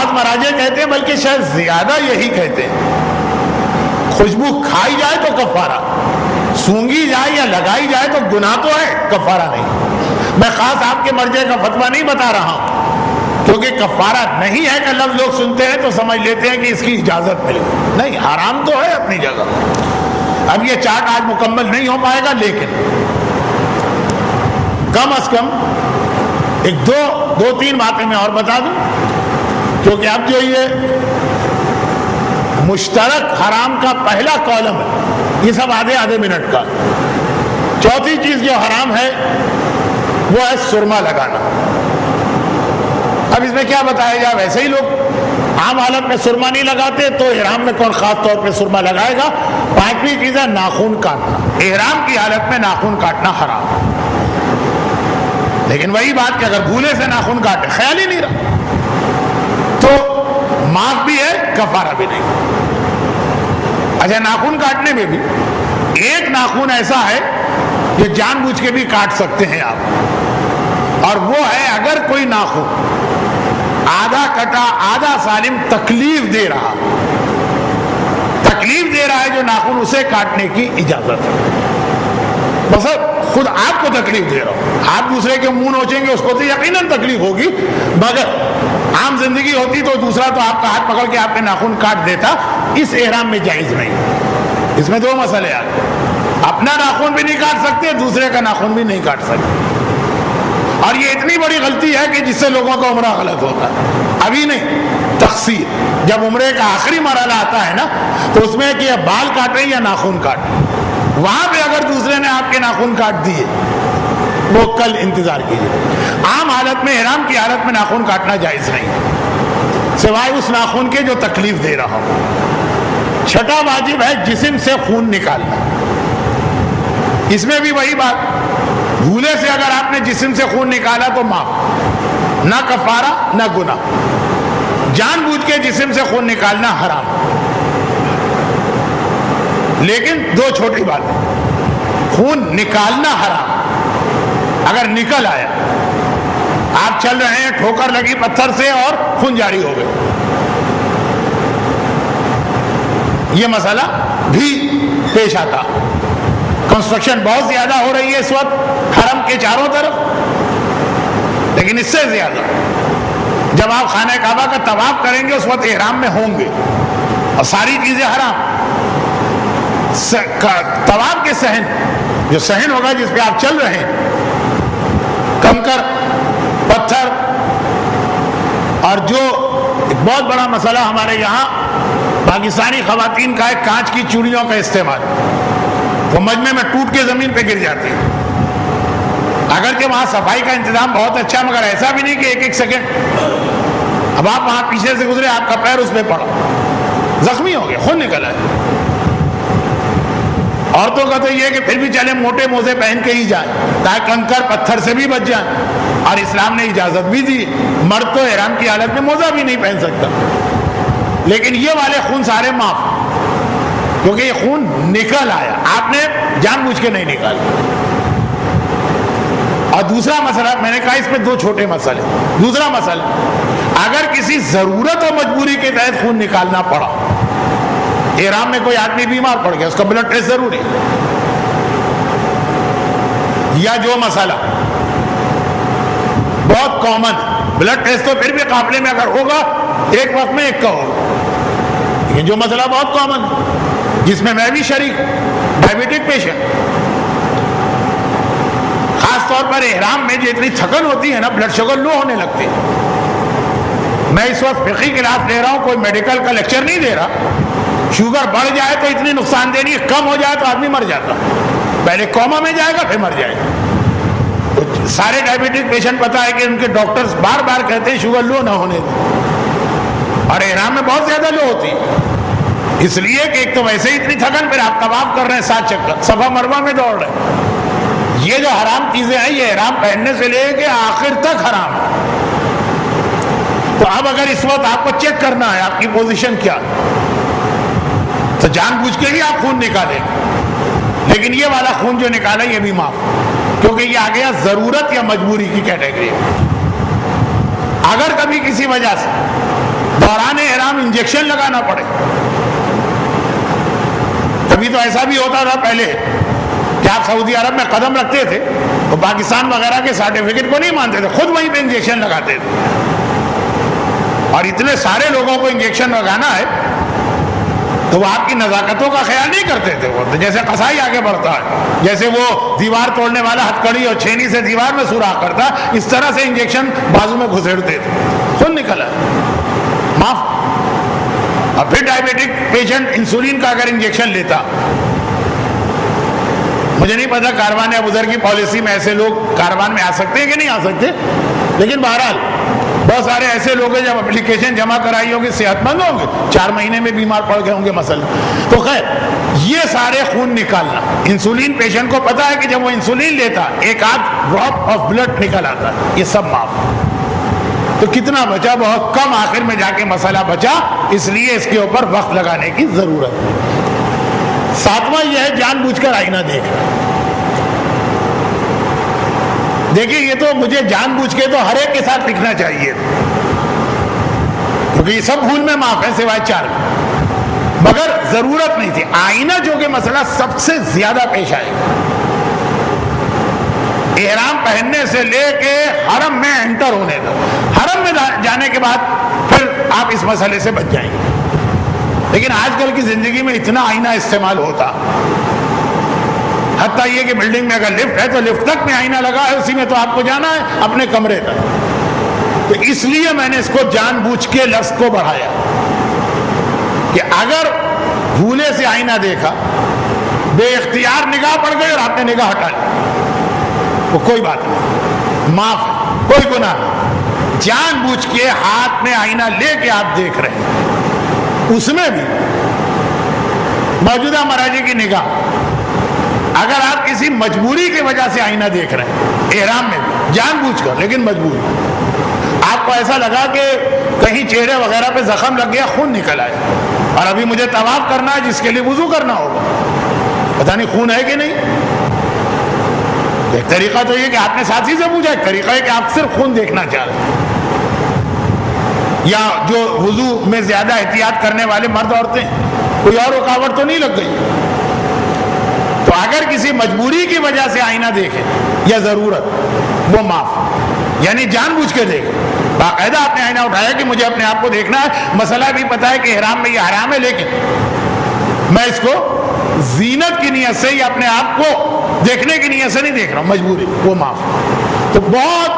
بعض مراجع کہتے ہیں بلکہ شاید زیادہ یہی کہتے ہیں خوشبو کھائی جائے تو کفارہ، سونگی جائے یا لگائی جائے تو گناہ تو ہے، کفارہ نہیں۔ میں خاص آپ کے مرجع کا فتویٰ نہیں بتا رہا ہوں، کیونکہ کفارہ نہیں ہے کہ لفظ لوگ سنتے ہیں تو سمجھ لیتے ہیں کہ اس کی اجازت ملے، نہیں، حرام تو ہے اپنی جگہ۔ اب یہ چارٹ آج مکمل نہیں ہو پائے گا، لیکن کم از کم ایک دو تین باتیں میں اور بتا دوں، کیونکہ اب جو یہ مشترک حرام کا پہلا کالم ہے یہ سب آدھے منٹ کا۔ چوتھی چیز جو حرام ہے وہ ہے سرما لگانا۔ اب اس میں کیا بتایا جائے، ویسے ہی لوگ عام حالت میں سرما نہیں لگاتے، تو احرام میں کون خاص طور پہ سرما لگائے گا؟ پانچویں چیز ہے ناخن کاٹنا۔ احرام کی حالت میں ناخن کاٹنا حرام، لیکن وہی بات کہ اگر بھولے سے ناخن کاٹے، خیال ہی نہیں رہا، تو معاف بھی ہے، کفارہ بھی نہیں۔ اچھا، ناخن کاٹنے میں بھی ایک ناخن ایسا ہے جو جان بوجھ کے بھی کاٹ سکتے ہیں آپ، اور وہ ہے اگر کوئی ناخن آدھا کٹا آدھا سالم تکلیف دے رہا ہے جو ناخن، اسے کاٹنے کی اجازت ہے۔ بس خود آپ کو تکلیف دے رہا ہوں، آپ دوسرے کے منہ نوچیں گے، اس کو تو یقیناً تکلیف ہوگی، مگر عام زندگی ہوتی تو دوسرا تو آپ کا ہاتھ پکڑ کے آپ کے ناخن کاٹ دیتا۔ اس احرام میں جائز نہیں۔ اس میں دو مسئلے آ گئے، اپنا ناخن بھی نہیں کاٹ سکتے، دوسرے کا ناخن بھی نہیں کاٹ سکتے، اور یہ اتنی بڑی غلطی ہے کہ جس سے لوگوں کا عمرہ غلط ہوتا ہے۔ ابھی نہیں، تقصیر، جب عمرے کا آخری مرحلہ آتا ہے نا، تو اس میں کہ بال کاٹیں یا ناخن کاٹیں، وہاں پہ اگر دوسرے نے آپ کے ناخن کاٹ دیے، وہ کل انتظار کیجیے۔ عام حالت میں، احرام کی حالت میں ناخن کاٹنا جائز نہیں، سوائے اس ناخن کے جو تکلیف دے رہا ہو۔ چھٹا واجب ہے جسم سے خون نکالنا۔ اس میں بھی وہی بات، بھولے سے اگر آپ نے جسم سے خون نکالا تو معاف، نہ کفارہ نہ گناہ۔ جان بوجھ کے جسم سے خون نکالنا حرام، لیکن دو چھوٹی باتیں، خون نکالنا حرام۔ اگر نکل آیا، آپ چل رہے ہیں، ٹھوکر لگی پتھر سے اور خون جاری ہو گئے، یہ مسئلہ بھی پیش آتا۔ کنسٹرکشن بہت زیادہ ہو رہی ہے اس وقت حرم کے چاروں طرف، لیکن اس سے زیادہ جب آپ خانہ کعبہ کا طواف کریں گے اس وقت احرام میں ہوں گے، اور ساری چیزیں حرام۔ طواف کے صحن، جو صحن ہوگا جس پہ آپ چل رہے ہیں، کنکر، پتھر، اور جو ایک بہت بڑا مسئلہ ہمارے یہاں پاکستانی خواتین کا ہے، کانچ کی چوڑیوں کا استعمال، وہ مجمع میں ٹوٹ کے زمین پہ گر جاتی ہے۔ اگرچہ وہاں صفائی کا انتظام بہت اچھا، مگر ایسا بھی نہیں کہ ایک سیکنڈ، اب آپ وہاں پیچھے سے گزرے، آپ کا پیر اس پہ پڑا، زخمی ہو گیا، خون نکلا ہے۔ عورتوں کا تو یہ ہے کہ پھر بھی چلے موٹے موزے پہن کے ہی جائیں تاکہ کنکر پتھر سے بھی بچ جائیں، اور اسلام نے اجازت بھی دی، مرد تو احرام کی حالت میں موزہ بھی نہیں پہن سکتا، لیکن یہ والے خون سارے معاف، کیونکہ یہ خون نکل آیا، آپ نے جان بوجھ کے نہیں نکالا۔ اور دوسرا مسئلہ، میں نے کہا اس میں دو چھوٹے مسئلے، دوسرا مسئلہ، اگر کسی ضرورت و مجبوری کے تحت خون نکالنا پڑا، احرام میں کوئی آدمی بیمار پڑ گیا، اس کا بلڈ ٹیسٹ ضروری، یا جو مسئلہ بہت کامن، بلڈ ٹیسٹ تو پھر بھی قافلے میں اگر ہوگا ایک وقت میں ایک کا ہوگا، لیکن جو مسئلہ بہت کامن جس میں بھی شریک، ڈائبیٹک پیشنٹ، خاص طور پر احرام میں جو اتنی تھکن ہوتی ہے نا، بلڈ شوگر لو ہونے لگتی ہے۔ میں اس وقت فقہی کلاس لے رہا ہوں، کوئی میڈیکل کا لیکچر نہیں دے رہا۔ شوگر بڑھ جائے تو اتنی نقصان دہ نہیں ہے، کم ہو جائے تو آدمی مر جاتا، پہلے کوما میں جائے گا پھر مر جائے گا۔ تو سارے ڈائبیٹک پیشنٹ پتا ہے کہ ان کے ڈاکٹرز بار بار کہتے ہیں شوگر لو نہ ہونے دیں، اور احرام میں بہت زیادہ لو ہوتی ہے، اس لیے کہ ایک تو ویسے ہی اتنی تھکن، پھر آپ طواف کر رہے ہیں 7 چکر، صفا مروہ میں دوڑ رہے ہیں۔ یہ جو حرام چیزیں ہیں، یہ احرام پہننے سے لے کے آخر تک حرام ہے۔ تو اب اگر اس وقت آپ کو چیک کرنا ہے آپ کی پوزیشن کیا، تو جان بوجھ کے ہی آپ خون نکالیں، لیکن یہ والا خون جو نکالا یہ بھی معاف، کیونکہ یہ آ گیا ضرورت یا مجبوری کی کیٹیگری۔ اگر کبھی کسی وجہ سے دوران احرام انجیکشن لگانا پڑے. کبھی تو ایسا بھی ہوتا تھا پہلے کہ آپ سعودی عرب میں قدم رکھتے تھے تو پاکستان وغیرہ کے سرٹیفکیٹ کو نہیں مانتے تھے, خود وہیں پہ انجیکشن لگاتے تھے. اور اتنے سارے لوگوں کو انجیکشن لگانا ہے تو وہ آپ کی نزاکتوں کا خیال نہیں کرتے تھے. وہ جیسے قصائی آگے بڑھتا ہے, جیسے وہ دیوار توڑنے والا ہتھکڑی اور چھینی سے دیوار میں سوراخ کرتا, اس طرح سے انجیکشن بازو میں گھسیڑتے تھے. خون نکلا معاف. اور پھر ڈائبیٹک پیشنٹ انسولین کا اگر انجیکشن لیتا, مجھے نہیں پتا کاروان ابوذر کی پالیسی میں ایسے لوگ کاروان میں آ سکتے ہیں کہ نہیں آ سکتے, لیکن بہرحال بہت سارے ایسے لوگ ہیں جب اپلیکیشن جمع کرائی ہوگی صحت مند ہوں گے, 4 مہینے میں بیمار پڑ گئے ہوں گے مثلا. تو خیر یہ سارے خون نکالنا, انسولین پیشنٹ کو پتا ہے کہ جب وہ انسولین لیتا ایک آدھ ڈراپ آف بلڈ نکل آتا, یہ سب معاف. تو کتنا بچا, بہت کم, آخر میں جا کے مسئلہ بچا, اس لیے اس کے اوپر وقت لگانے کی ضرورت ہے. 7واں یہ ہے جان بوجھ کر آئینہ دیکھنا. دیکھیے یہ تو مجھے جان بوجھ کے تو ہر ایک کے ساتھ لکھنا چاہیے کیونکہ یہ سب بھول میں معاف ہے سوائے 4, مگر ضرورت نہیں تھی. آئینہ جو کہ مسئلہ سب سے زیادہ پیش آئے گا, احرام پہننے سے لے کے حرم میں انٹر ہونے تک, حرم میں جانے کے بعد پھر آپ اس مسئلے سے بچ جائیں گے. لیکن آج کل کی زندگی میں اتنا آئینہ استعمال ہوتا, حتیٰ یہ کہ بلڈنگ میں اگر لفٹ ہے تو لفٹ تک میں آئینہ لگا ہے, اسی میں تو آپ کو جانا ہے اپنے کمرے تک. تو اس لیے میں نے اس کو جان بوجھ کے لفظ کو بڑھایا کہ اگر بھولے سے آئینہ دیکھا, بے اختیار نگاہ پڑ گئی اور آپ نے نگاہ ہٹا لی, وہ کوئی بات نہیں, معاف ہے, کوئی گناہ نہیں. جان بوجھ کے ہاتھ میں آئینہ لے کے آپ دیکھ رہے ہیں, اس میں بھی موجودہ مراجع کی نگاہ, اگر آپ کسی مجبوری کی وجہ سے آئینہ دیکھ رہے ہیں احرام میں بھی جان بوجھ کر, لیکن مجبوری, آپ کو ایسا لگا کہ کہیں چہرے وغیرہ پہ زخم لگ گیا, خون نکل آئے, اور ابھی مجھے طواف کرنا ہے جس کے لیے وضو کرنا ہوگا, پتہ نہیں خون ہے کہ نہیں. ایک طریقہ تو یہ کہ آپ نے ساتھی سے پوچھا, ایک طریقہ ہے کہ آپ صرف خون دیکھنا چاہ رہے ہیں, یا جو وضو میں زیادہ احتیاط کرنے والے مرد عورتیں, کوئی اور رکاوٹ تو نہیں لگ گئی. تو اگر کسی مجبوری کی وجہ سے آئینہ دیکھے یا ضرورت, وہ معاف, یعنی جان بوجھ کے دیکھے, باقاعدہ آپ نے آئینہ اٹھایا کہ مجھے اپنے آپ کو دیکھنا ہے, مسئلہ بھی پتا ہے کہ احرام میں یہ حرام ہے, لیکن میں اس کو زینت کی نیت سے یا اپنے آپ کو دیکھنے کی نیت سے نہیں دیکھ رہا ہوں, مجبوری, وہ معاف. تو بہت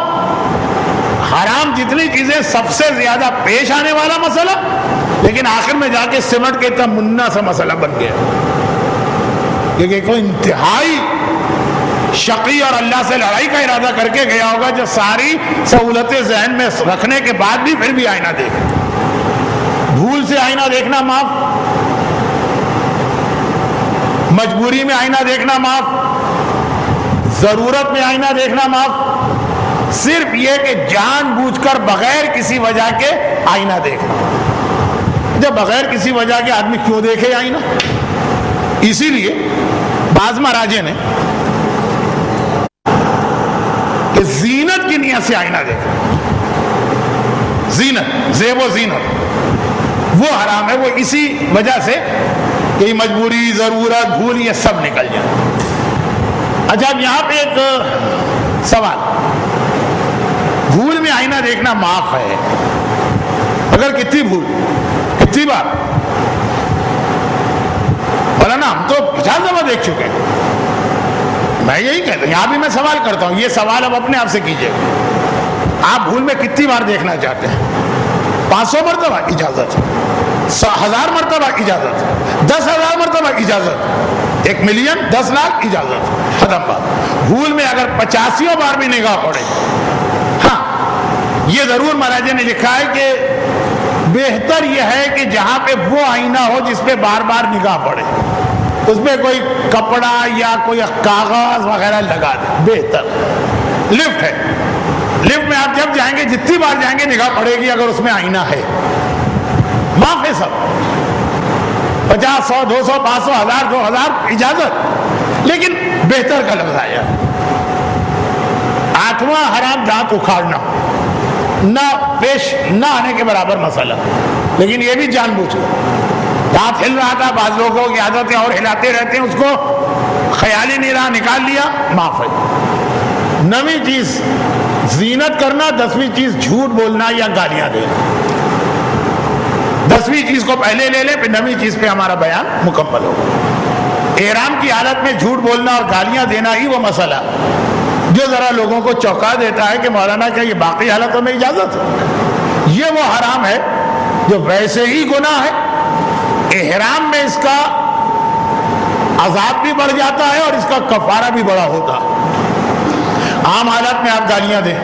حرام جتنی چیزیں سب سے زیادہ پیش آنے والا مسئلہ, لیکن آخر میں جا کے سمٹ کے اتنا منا سا مسئلہ بن گیا, کیونکہ کوئی انتہائی شقی اور اللہ سے لڑائی کا ارادہ کر کے گیا ہوگا جو ساری سہولتیں ذہن میں رکھنے کے بعد بھی پھر بھی آئینہ دیکھے. بھول سے آئینہ دیکھنا معاف, مجبوری میں آئینہ دیکھنا معاف, ضرورت میں آئینہ دیکھنا معاف, صرف یہ کہ جان بوجھ کر بغیر کسی وجہ کے آئینہ دیکھنا. جب بغیر کسی وجہ کے آدمی کیوں دیکھے آئینہ؟ اسی لیے بعض مراجع نے کہ زینت کی نیت سے آئینہ دیکھا, زینت, زیب و زینت وہ حرام ہے, وہ اسی وجہ سے کہ مجبوری, ضرورت, بھول یہ سب نکل جائے. اچھا اب یہاں پہ ایک سوال, بھول میں آئینہ دیکھنا معاف ہے, اگر کتنی بھول, کتنی بار؟ مولانا ہم تو 50 دفعہ دیکھ چکے ہیں. میں یہی کہتا ہوں, یہاں بھی میں سوال کرتا ہوں, یہ سوال اب اپنے آپ سے کیجئے, آپ بھول میں کتنی بار دیکھنا چاہتے ہیں؟ 500 مرتبہ اجازت, 1000 مرتبہ اجازت, 10,000 مرتبہ اجازت, 1 ملین, 10 لاکھ اجازت, ختم بات. بھول میں اگر 85 بار بھی نگاہ پڑے, ہاں یہ ضرور مراجع نے لکھا ہے کہ بہتر یہ ہے کہ جہاں پہ وہ آئینہ ہو جس پہ بار بار نگاہ پڑے, اس پہ کوئی کپڑا یا کوئی کاغذ وغیرہ لگا دے, بہتر. لفٹ ہے, لفٹ میں آپ جب جائیں گے جتنی بار جائیں گے نگاہ پڑے گی اگر اس میں آئینہ ہے, معاف ہے سب, 50, 100, 200, 500, 1000, 2000 اجازت, لیکن بہتر کا لفظ آیا. 8واں حرام دانت اکھاڑنا, نہ پیش نہ آنے کے برابر مسئلہ، لیکن یہ بھی جان بوجھ کر ہاتھ ہل رہا تھا، بعض لوگوں کی عادت ہے اور ہلاتے رہتے ہیں، اس کو خیال ہی نہیں رہا، نکال لیا، معاف ہے۔ 9ویں چیز زینت کرنا، 10ویں چیز جھوٹ بولنا یا گالیاں دینا۔ 10ویں چیز کو پہلے لے لیں، پھر 9ویں چیز پہ ہمارا بیان مکمل ہوگا۔ احرام کی حالت میں جھوٹ بولنا اور گالیاں دینا ہی وہ مسئلہ جو ذرا لوگوں کو چونکا دیتا ہے کہ مولانا کیا یہ باقی حالتوں میں اجازت ہے؟ یہ وہ حرام ہے جو ویسے ہی گناہ ہے، احرام میں اس کا عذاب بھی بڑھ جاتا ہے اور اس کا کفارہ بھی بڑا ہوتا ہے۔ عام حالت میں آپ گالیاں دیں،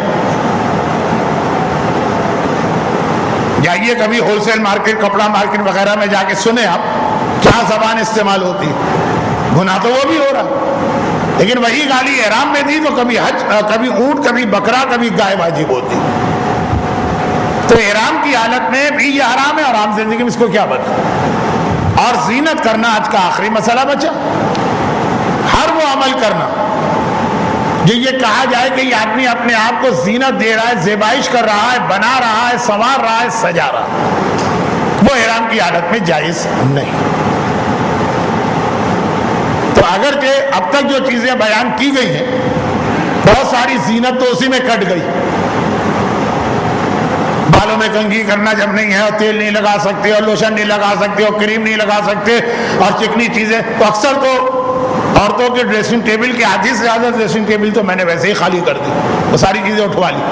جائیے کبھی ہول سیل مارکیٹ، کپڑا مارکیٹ وغیرہ میں جا کے سنیں آپ کیا زبان استعمال ہوتی ہے، گناہ تو وہ بھی ہو رہا، لیکن وہی گالی احرام میں دی تو کبھی حج، کبھی اونٹ، کبھی بکرا، کبھی گائے واجب ہوتی۔ تو احرام کی حالت میں بھی یہ حرام ہے اور عام زندگی میں اس کو کیا بچا؟ اور زینت کرنا آج کا آخری مسئلہ بچا۔ ہر وہ عمل کرنا جو یہ کہا جائے کہ یہ آدمی اپنے آپ کو زینت دے رہا ہے، زیبائش کر رہا ہے، بنا رہا ہے، سنوار رہا ہے، سجا رہا ہے، وہ احرام کی حالت میں جائز نہیں۔ تو اگرچہ اب تک جو چیزیں بیان کی گئی ہیں بہت ساری زینت تو اسی میں کٹ گئی، بالوں میں کنگھی کرنا جب نہیں ہے، اور تیل نہیں لگا سکتے، اور لوشن نہیں لگا سکتے، اور کریم نہیں لگا سکتے، اور چکنی چیزیں، تو اکثر تو عورتوں کے ڈریسنگ ٹیبل کے آدھی سے زیادہ ڈریسنگ ٹیبل تو میں نے ویسے ہی خالی کر دی، وہ ساری چیزیں اٹھوا لی۔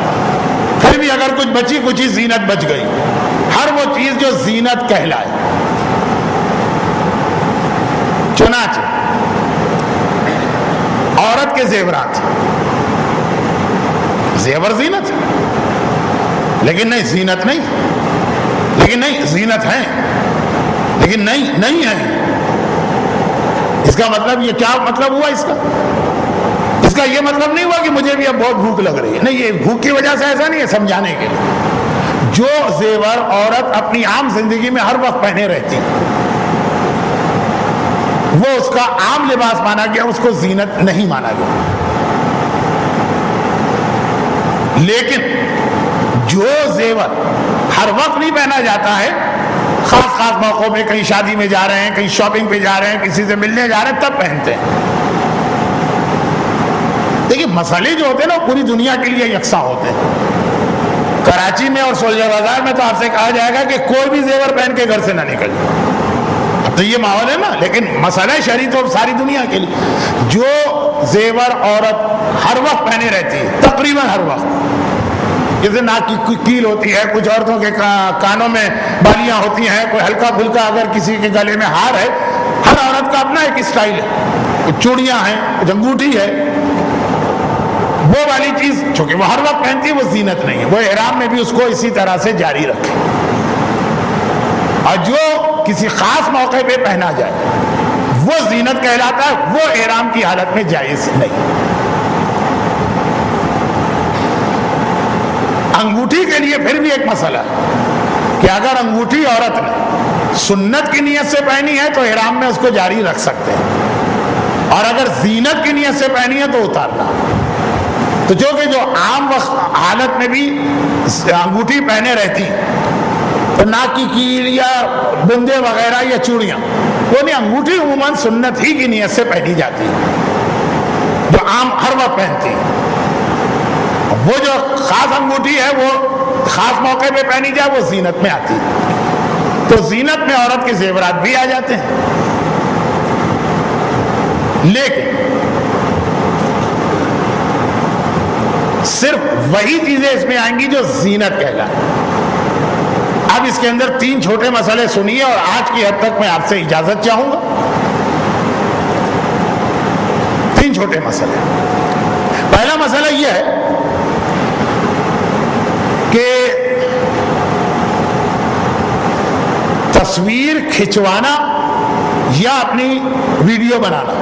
پھر بھی اگر کچھ بچی کچھ ہی زینت بچ گئی، ہر وہ چیز جو زینت کہلائے، چنانچہ عورت کے زیورات، زیور زینت، لیکن نہیں زینت نہیں، لیکن نہیں زینت ہے، لیکن نہیں ہے۔ اس کا مطلب یہ کیا مطلب ہوا؟ اس کا یہ مطلب نہیں ہوا کہ مجھے بھی اب بہت بھوک لگ رہی ہے، نہیں، یہ بھوک کی وجہ سے ایسا نہیں ہے، سمجھانے کے لیے۔ جو زیور عورت اپنی عام زندگی میں ہر وقت پہنے رہتی وہ اس کا عام لباس مانا گیا، اس کو زینت نہیں مانا گیا۔ لیکن جو زیور ہر وقت نہیں پہنا جاتا ہے، خاص موقعوں میں کہیں شادی میں جا رہے ہیں، کہیں شاپنگ پہ جا رہے ہیں، کسی سے ملنے جا رہے ہیں، تب پہنتے ہیں۔ دیکھیے مسئلے جو ہوتے ہیں نا وہ پوری دنیا کے لیے یکساں ہوتے ہیں۔ کراچی میں اور سولجر بازار میں تو آپ سے کہا جائے گا کہ کوئی بھی زیور پہن کے گھر سے نہ نکلے، اب تو یہ ماحول ہے نا، لیکن مسئلہ شرعی تو ساری دنیا کے لیے۔ جو زیور عورت ہر وقت پہنے رہتی ہے، تقریباً ہر وقت، جیسے ناک کی کیل ہوتی ہے، کچھ عورتوں کے کانوں میں بالیاں ہوتی ہیں، کوئی ہلکا پھلکا اگر کسی کے گلے میں ہار ہے، ہر عورت کا اپنا ایک اسٹائل ہے، کچھ چوڑیاں ہیں، کچھ انگوٹھی ہے، وہ والی چیز چونکہ وہ ہر وقت پہنتی ہے وہ زینت نہیں ہے، وہ احرام میں بھی اس کو اسی طرح سے جاری رکھے۔ اور جو کسی خاص موقع پہ پہنا جائے وہ زینت کہلاتا ہے، وہ احرام کی حالت میں جائز نہیں۔ انگوٹھی کے لیے پھر بھی ایک مسئلہ ہے کہ اگر انگوٹھی عورت نے سنت کی نیت سے پہنی ہے تو احرام میں اس کو جاری رکھ سکتے ہیں، اور اگر زینت کی نیت سے پہنی ہے تو اتارنا۔ تو جو کہ جو عام وقت حالت میں بھی انگوٹھی پہنے رہتی، تو ناک کی کیل یا بندے وغیرہ یا چوڑیاں، وہ نہیں، انگوٹھی عموماً سنت ہی کی نیت سے پہنی جاتی ہے، جو عام ہر وقت پہنتی ہے۔ وہ جو خاص انگوٹھی ہے وہ خاص موقع پہ پہنی جائے وہ زینت میں آتی ہے، تو زینت میں عورت کے زیورات بھی آ جاتے ہیں، لیکن صرف وہی چیزیں اس میں آئیں گی جو زینت کہلائیں۔ اب اس کے اندر 3 چھوٹے مسئلے سنیے اور آج کی حد تک میں آپ سے اجازت چاہوں گا۔ 3 چھوٹے مسئلے۔ پہلا مسئلہ یہ ہے کہ تصویر کھنچوانا یا اپنی ویڈیو بنانا،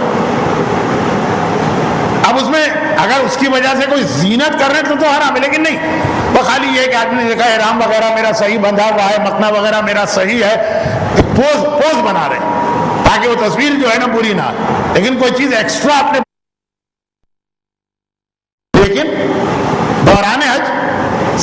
اب اس میں اگر اس کی وجہ سے کوئی زینت کر رہے ہیں تو حرام ہے، لیکن نہیں، وہ خالی یہ کہ آدمی نے دیکھا احرام وغیرہ میرا صحیح بندھا ہوا ہے، مکنا وغیرہ میرا صحیح ہے، پوز بنا رہے ہیں تاکہ وہ تصویر جو ہے نا بری نہ آئے، لیکن کوئی چیز ایکسٹرا آپ نے، لیکن دوران حج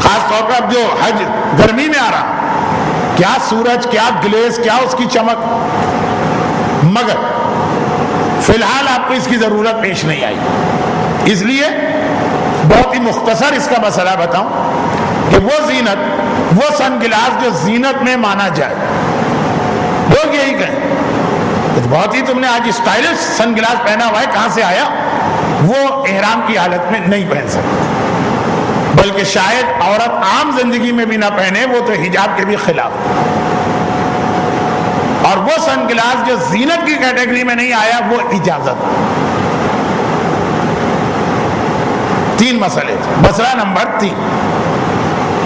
خاص طور پر اب جو حج گرمی میں آ رہا، کیا سورج، کیا گلیس، کیا اس کی چمک، مگر فی الحال آپ کو اس کی ضرورت پیش نہیں آئی۔ اس لیے بہت ہی مختصر اس کا مسئلہ بتاؤں کہ وہ زینت، وہ سن گلاس جو زینت میں مانا جائے، لوگ یہی کہیں بہت ہی تم نے آج اسٹائلش سن گلاس پہنا ہوا ہے، کہاں سے آیا؟ وہ احرام کی حالت میں نہیں پہن سکتے، بلکہ شاید عورت عام زندگی میں بھی نہ پہنے، وہ تو حجاب کے بھی خلاف۔ اور وہ سن گلاس جو زینت کی کیٹیگری میں نہیں آیا، وہ اجازت۔ تین مسئلے تھے، مسئلہ نمبر 3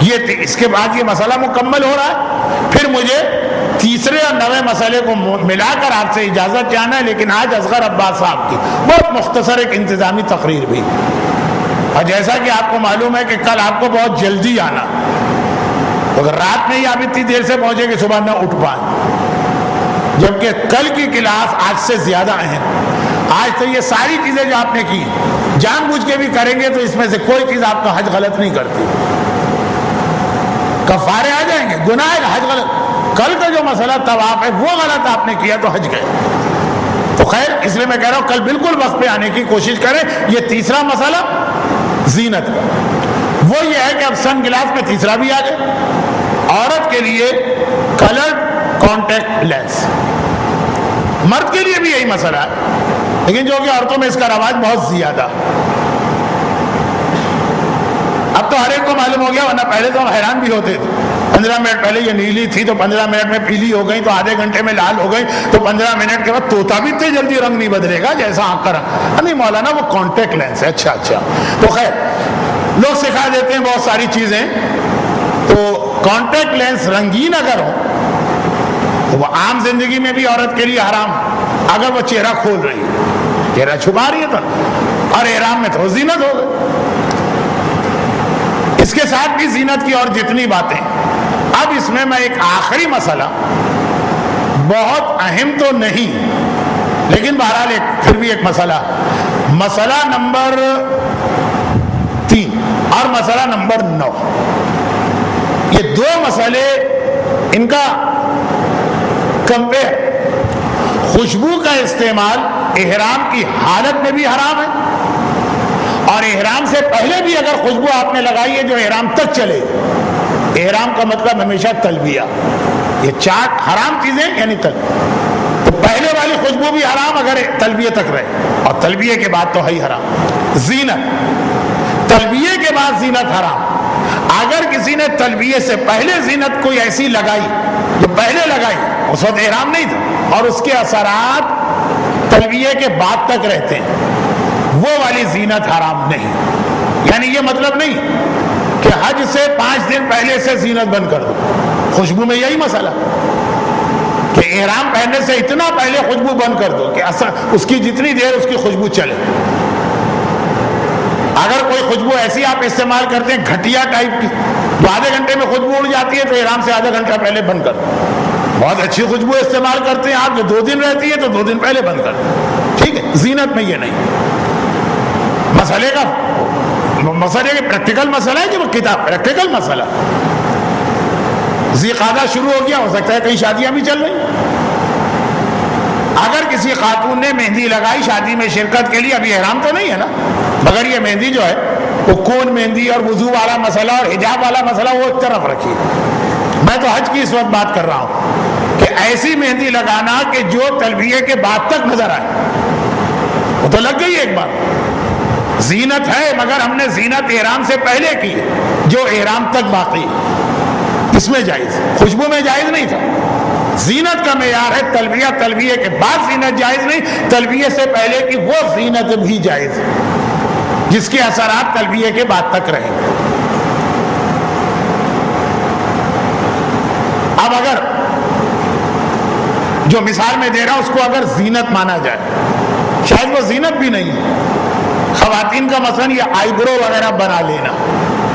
یہ اس کے بعد یہ مسئلہ مکمل ہو رہا ہے، پھر مجھے تیسرے اور 9ویں مسئلے کو ملا کر آپ سے اجازت چاہنا ہے، لیکن آج اصغر عباس صاحب کی بہت مختصر ایک انتظامی تقریر بھی، اور جیسا کہ آپ کو معلوم ہے کہ کل آپ کو بہت جلدی آنا، اگر رات میں ہی آپ اتنی دیر سے پہنچے کہ صبح نہ اٹھ پائیں، جبکہ کل کی کلاس آج سے زیادہ اہم۔ آج تو یہ ساری چیزیں جو آپ نے کی جان بوجھ کے بھی کریں گے تو اس میں سے کوئی چیز آپ کا حج غلط نہیں کرتی، کفارے آ جائیں گے، گناہ ہے، حج غلط۔ کل کا جو مسئلہ طواف ہے وہ غلط آپ نے کیا تو حج گئے۔ تو خیر، اس لیے میں کہہ رہا ہوں کل بالکل وقت پہ آنے کی کوشش کریں۔ یہ تیسرا مسئلہ زینت کا، وہ یہ ہے کہ اب سن گلاس میں تیسرا بھی آ گئے، عورت کے لیے کلرڈ کانٹیکٹ لینس، مرد کے لیے بھی یہی مسئلہ ہے، لیکن جو کہ عورتوں میں اس کا رواج بہت زیادہ۔ اب تو ہر ایک کو معلوم ہو گیا، ورنہ پہلے تو ہم حیران بھی ہوتے تھے، 15 منٹ پہلے یہ نیلی تھی تو 15 منٹ میں پیلی ہو گئی، تو آدھے گھنٹے میں لال ہو گئی، تو 15 منٹ کے بعد طوطا بھی اتنے جلدی رنگ نہیں بدلے گا جیسا آنکھ کا رنگ۔ نہیں مولانا، وہ کانٹیکٹ لینس ہے۔ اچھا تو خیر، لوگ سکھا دیتے ہیں بہت ساری چیزیں۔ تو کانٹیکٹ لینس رنگین اگر ہو تو وہ عام زندگی میں بھی عورت کے لیے حرام، اگر وہ چہرہ کھول رہی ہے، چہرہ چھپا رہی ہے تو، اور احرام میں تو زینت ہو گئی۔ اس کے ساتھ بھی زینت کی اور جتنی باتیں۔ اب اس میں ایک آخری مسئلہ، بہت اہم تو نہیں لیکن بہرحال پھر بھی ایک مسئلہ، مسئلہ نمبر 3 اور مسئلہ نمبر 9، یہ دو مسئلے، ان کا کمپیئر۔ خوشبو کا استعمال احرام کی حالت میں بھی حرام ہے، اور احرام سے پہلے بھی اگر خوشبو آپ نے لگائی ہے جو احرام تک چلے، احرام کا مطلب ہمیشہ تلبیہ، یہ 4 حرام چیزیں یعنی تو پہلے والی خوشبو بھی حرام اگر تلبیہ تک رہے، اور تلبیہ کے بعد تو ہے ہی حرام۔ زینت، تلبیہ کے بعد زینت حرام۔ اگر کسی نے تلبیہ سے پہلے زینت کوئی ایسی لگائی جو پہلے لگائی، اس وقت احرام نہیں تھا، اور اس کے اثرات تلبیہ کے بعد تک رہتے ہیں، وہ والی زینت حرام نہیں۔ یعنی یہ مطلب نہیں کہ حج سے 5 دن پہلے سے زینت بند کر دو۔ خوشبو میں یہی مسئلہ کہ احرام پہننے سے اتنا پہلے خوشبو بند کر دو کہ اس کی جتنی دیر اس کی خوشبو چلے۔ اگر کوئی خوشبو ایسی آپ استعمال کرتے ہیں گھٹیا ٹائپ کی جو آدھے گھنٹے میں خوشبو اڑ جاتی ہے، تو احرام سے آدھا گھنٹہ پہلے بند کر دو۔ بہت اچھی خوشبو استعمال کرتے ہیں آپ جو 2 دن رہتی ہے، تو 2 دن پہلے بند کر دو، ٹھیک ہے۔ زینت میں یہ نہیں، مسئلے کا مسئلے کے پریکٹیکل مسئلہ ہے کہ وہ کتاب پریکٹیکل مسئلہ۔ ذی قعدہ شروع ہو گیا، ہو سکتا ہے کئی شادیاں بھی چل رہی، اگر کسی خاتون نے مہندی لگائی شادی میں شرکت کے لیے، ابھی احرام تو نہیں ہے نا، مگر یہ مہندی جو ہے وہ کون مہندی اور وضو والا مسئلہ اور حجاب والا مسئلہ وہ ایک طرف رکھیے، میں تو حج کی اس وقت بات کر رہا ہوں کہ ایسی مہندی لگانا کہ جو تلبیہ کے بعد تک نظر آئے، وہ تو لگ گئی ایک بار، زینت ہے مگر ہم نے زینت احرام سے پہلے کی جو احرام تک باقی، اس میں جائز، خوشبو میں جائز نہیں تھا۔ زینت کا معیار ہے تلبیہ، تلبیہ کے بعد زینت جائز نہیں، تلبیہ سے پہلے کی وہ زینت بھی جائز جس کے اثرات تلبیہ کے بعد تک رہیں۔ اب اگر جو مثال میں دے رہا ہوں اس کو اگر زینت مانا جائے، شاید وہ زینت بھی نہیں ہے۔ خواتین کا مثلا یہ آئی برو وغیرہ بنا لینا،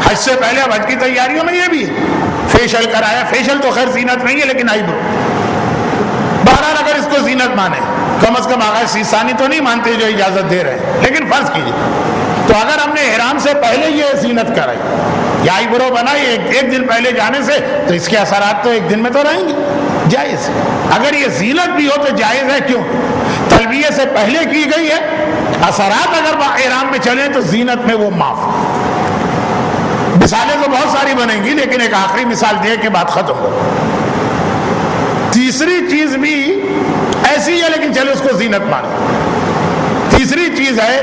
حج سے پہلے اب حج کی تیاریوں میں یہ بھی ہے، فیشل کرایا، فیشل تو خیر زینت نہیں ہے لیکن آئی برو، بہرحال اگر اس کو زینت مانے، کم از کم آغاز سیسانی تو نہیں مانتے جو اجازت دے رہے ہیں، لیکن فرض کیجیے تو اگر ہم نے احرام سے پہلے یہ زینت کرائی یا آئی برو بنائی ایک دن پہلے جانے سے، تو اس کے اثرات تو ایک دن میں تو رہیں گے، جائز ہے۔ اگر یہ زینت بھی ہو تو جائز ہے، کیوں؟ تلبیہ سے پہلے کی گئی ہے، اثرات اگر احرام میں چلیں تو زینت میں وہ معاف۔ مثالیں تو بہت ساری بنیں گی، لیکن ایک آخری مثال دے کے بات ختم ہو۔ تیسری چیز بھی ایسی ہے، لیکن چلو اس کو زینت مانیں۔ تیسری چیز ہے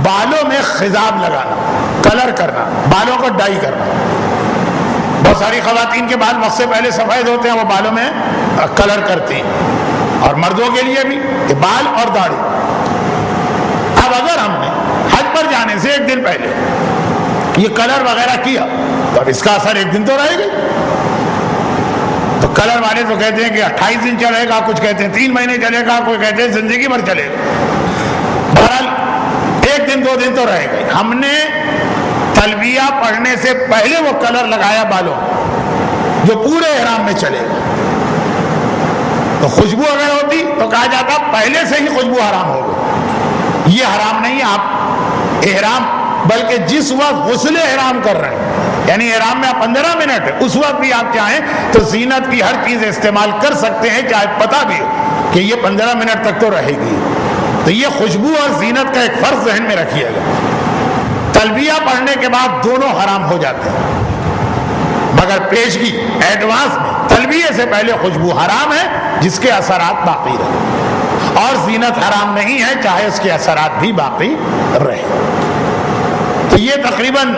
بالوں میں خضاب لگانا، کلر کرنا، بالوں کو ڈائی کرنا۔ بہت ساری خواتین کے بال وقت سے پہلے سفید ہوتے ہیں، وہ بالوں میں کلر کرتی ہیں، اور مردوں کے لیے بھی یہ بال اور داڑھی۔ اب اگر ہم نے حج پر جانے سے ایک دن پہلے یہ کلر وغیرہ کیا تو اب اس کا اثر ایک دن تو رہے گا۔ تو کلر والے تو کہتے ہیں کہ 28 دن چلے گا، کچھ کہتے ہیں 3 مہینے چلے گا، کوئی کہتے ہیں زندگی بھر چلے گا۔ بہرحال ایک دن 2 دن تو رہے گا۔ ہم نے تلبیہ پڑھنے سے پہلے وہ کلر لگایا بالوں جو پورے احرام میں چلے گا، تو خوشبو اگر ہوتی تو کہا جاتا پہلے سے ہی خوشبو حرام ہوگی۔ یہ حرام نہیں ہے، آپ احرام بلکہ جس وقت غسل احرام کر رہے ہیں، یعنی احرام میں آپ 15 منٹ ہے، اس وقت بھی آپ چاہیں تو زینت کی ہر چیز استعمال کر سکتے ہیں، چاہے پتہ بھی ہو کہ یہ 15 منٹ تک تو رہے گی۔ تو یہ خوشبو اور زینت کا ایک فرض ذہن میں رکھیے گا۔ تلبیہ پڑھنے کے بعد دونوں حرام ہو جاتے ہیں، مگر پیشگی ایڈوانس میں تلبیہ سے پہلے خوشبو حرام ہے جس کے اثرات باقی رہے، اور زینت حرام نہیں ہے چاہے اس کے اثرات بھی باقی رہے۔ تو یہ تقریباً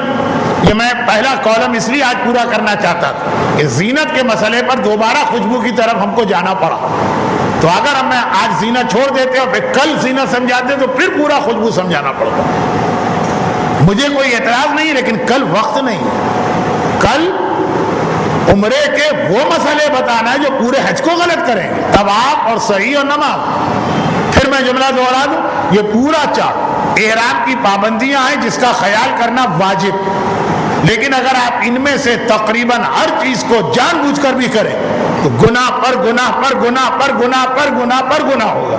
یہ میں پہلا کالم اس لیے آج پورا کرنا چاہتا تھا کہ زینت کے مسئلے پر دوبارہ خوشبو کی طرف ہم کو جانا پڑا۔ تو اگر ہم آج زینت چھوڑ دیتے اور پھر کل زینت سمجھاتے تو پھر پورا خوشبو سمجھانا پڑتا۔ مجھے کوئی اعتراض نہیں، لیکن کل وقت نہیں، کل عمرے کے وہ مسئلے بتانا ہے جو پورے حج کو غلط کریں گے، طواف اور سعی اور نماز۔ پھر میں جملہ دوہرا دوں، یہ پورا چارٹ احرام کی پابندیاں ہیں جس کا خیال کرنا واجب، لیکن اگر آپ ان میں سے تقریباً ہر چیز کو جان بوجھ کر بھی کریں تو گناہ پر گناہ پر گناہ پر گناہ پر گناہ پر گناہ ہوگا،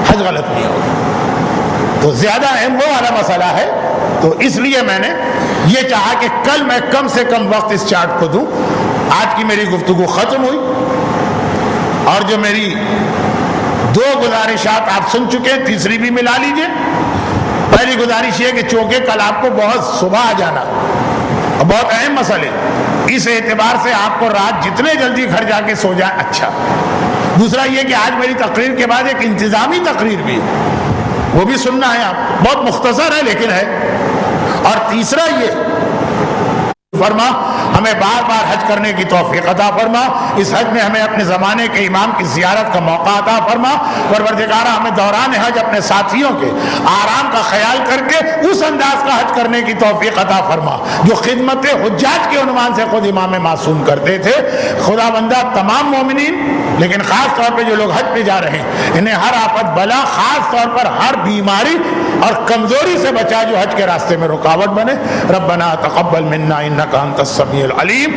حج غلط نہیں ہوگا۔ تو زیادہ اہم وہ والا مسئلہ ہے، تو اس لیے میں نے یہ چاہا کہ کل میں کم سے کم وقت اس چارٹ کو دوں۔ آج کی میری گفتگو ختم ہوئی، اور جو میری 2 گزارشات آپ سن چکے ہیں، تیسری بھی ملا لیجئے۔ پہلی گزارش یہ کہ چونکہ کل آپ کو بہت صبح آ جانا اور بہت اہم مسئلے، اس اعتبار سے آپ کو رات جتنے جلدی گھر جا کے سو جائیں اچھا۔ دوسرا یہ کہ آج میری تقریر کے بعد ایک انتظامی تقریر بھی ہے، وہ بھی سننا ہے آپ، بہت مختصر ہے لیکن ہے۔ اور تیسرا یہ فرما ہمیں بار بار حج کرنے کی توفیق عطا فرما، اس حج میں ہمیں اپنے زمانے کے امام کی زیارت کا موقع عطا فرما۔ پروردگارہ ہمیں دوران حج اپنے ساتھیوں کے آرام کا خیال کر کے اس انداز کا حج کرنے کی توفیق عطا فرما جو خدمت حجاج کے عنوان سے خود امام معصوم کرتے تھے۔ خدا بندہ تمام مومنین، لیکن خاص طور پہ جو لوگ حج پہ جا رہے ہیں، انہیں ہر آفت بلا، خاص طور پر ہر بیماری اور کمزوری سے بچا جو حج کے راستے میں رکاوٹ بنے۔ ربنا تقبل منا انک انت السمیع العلیم۔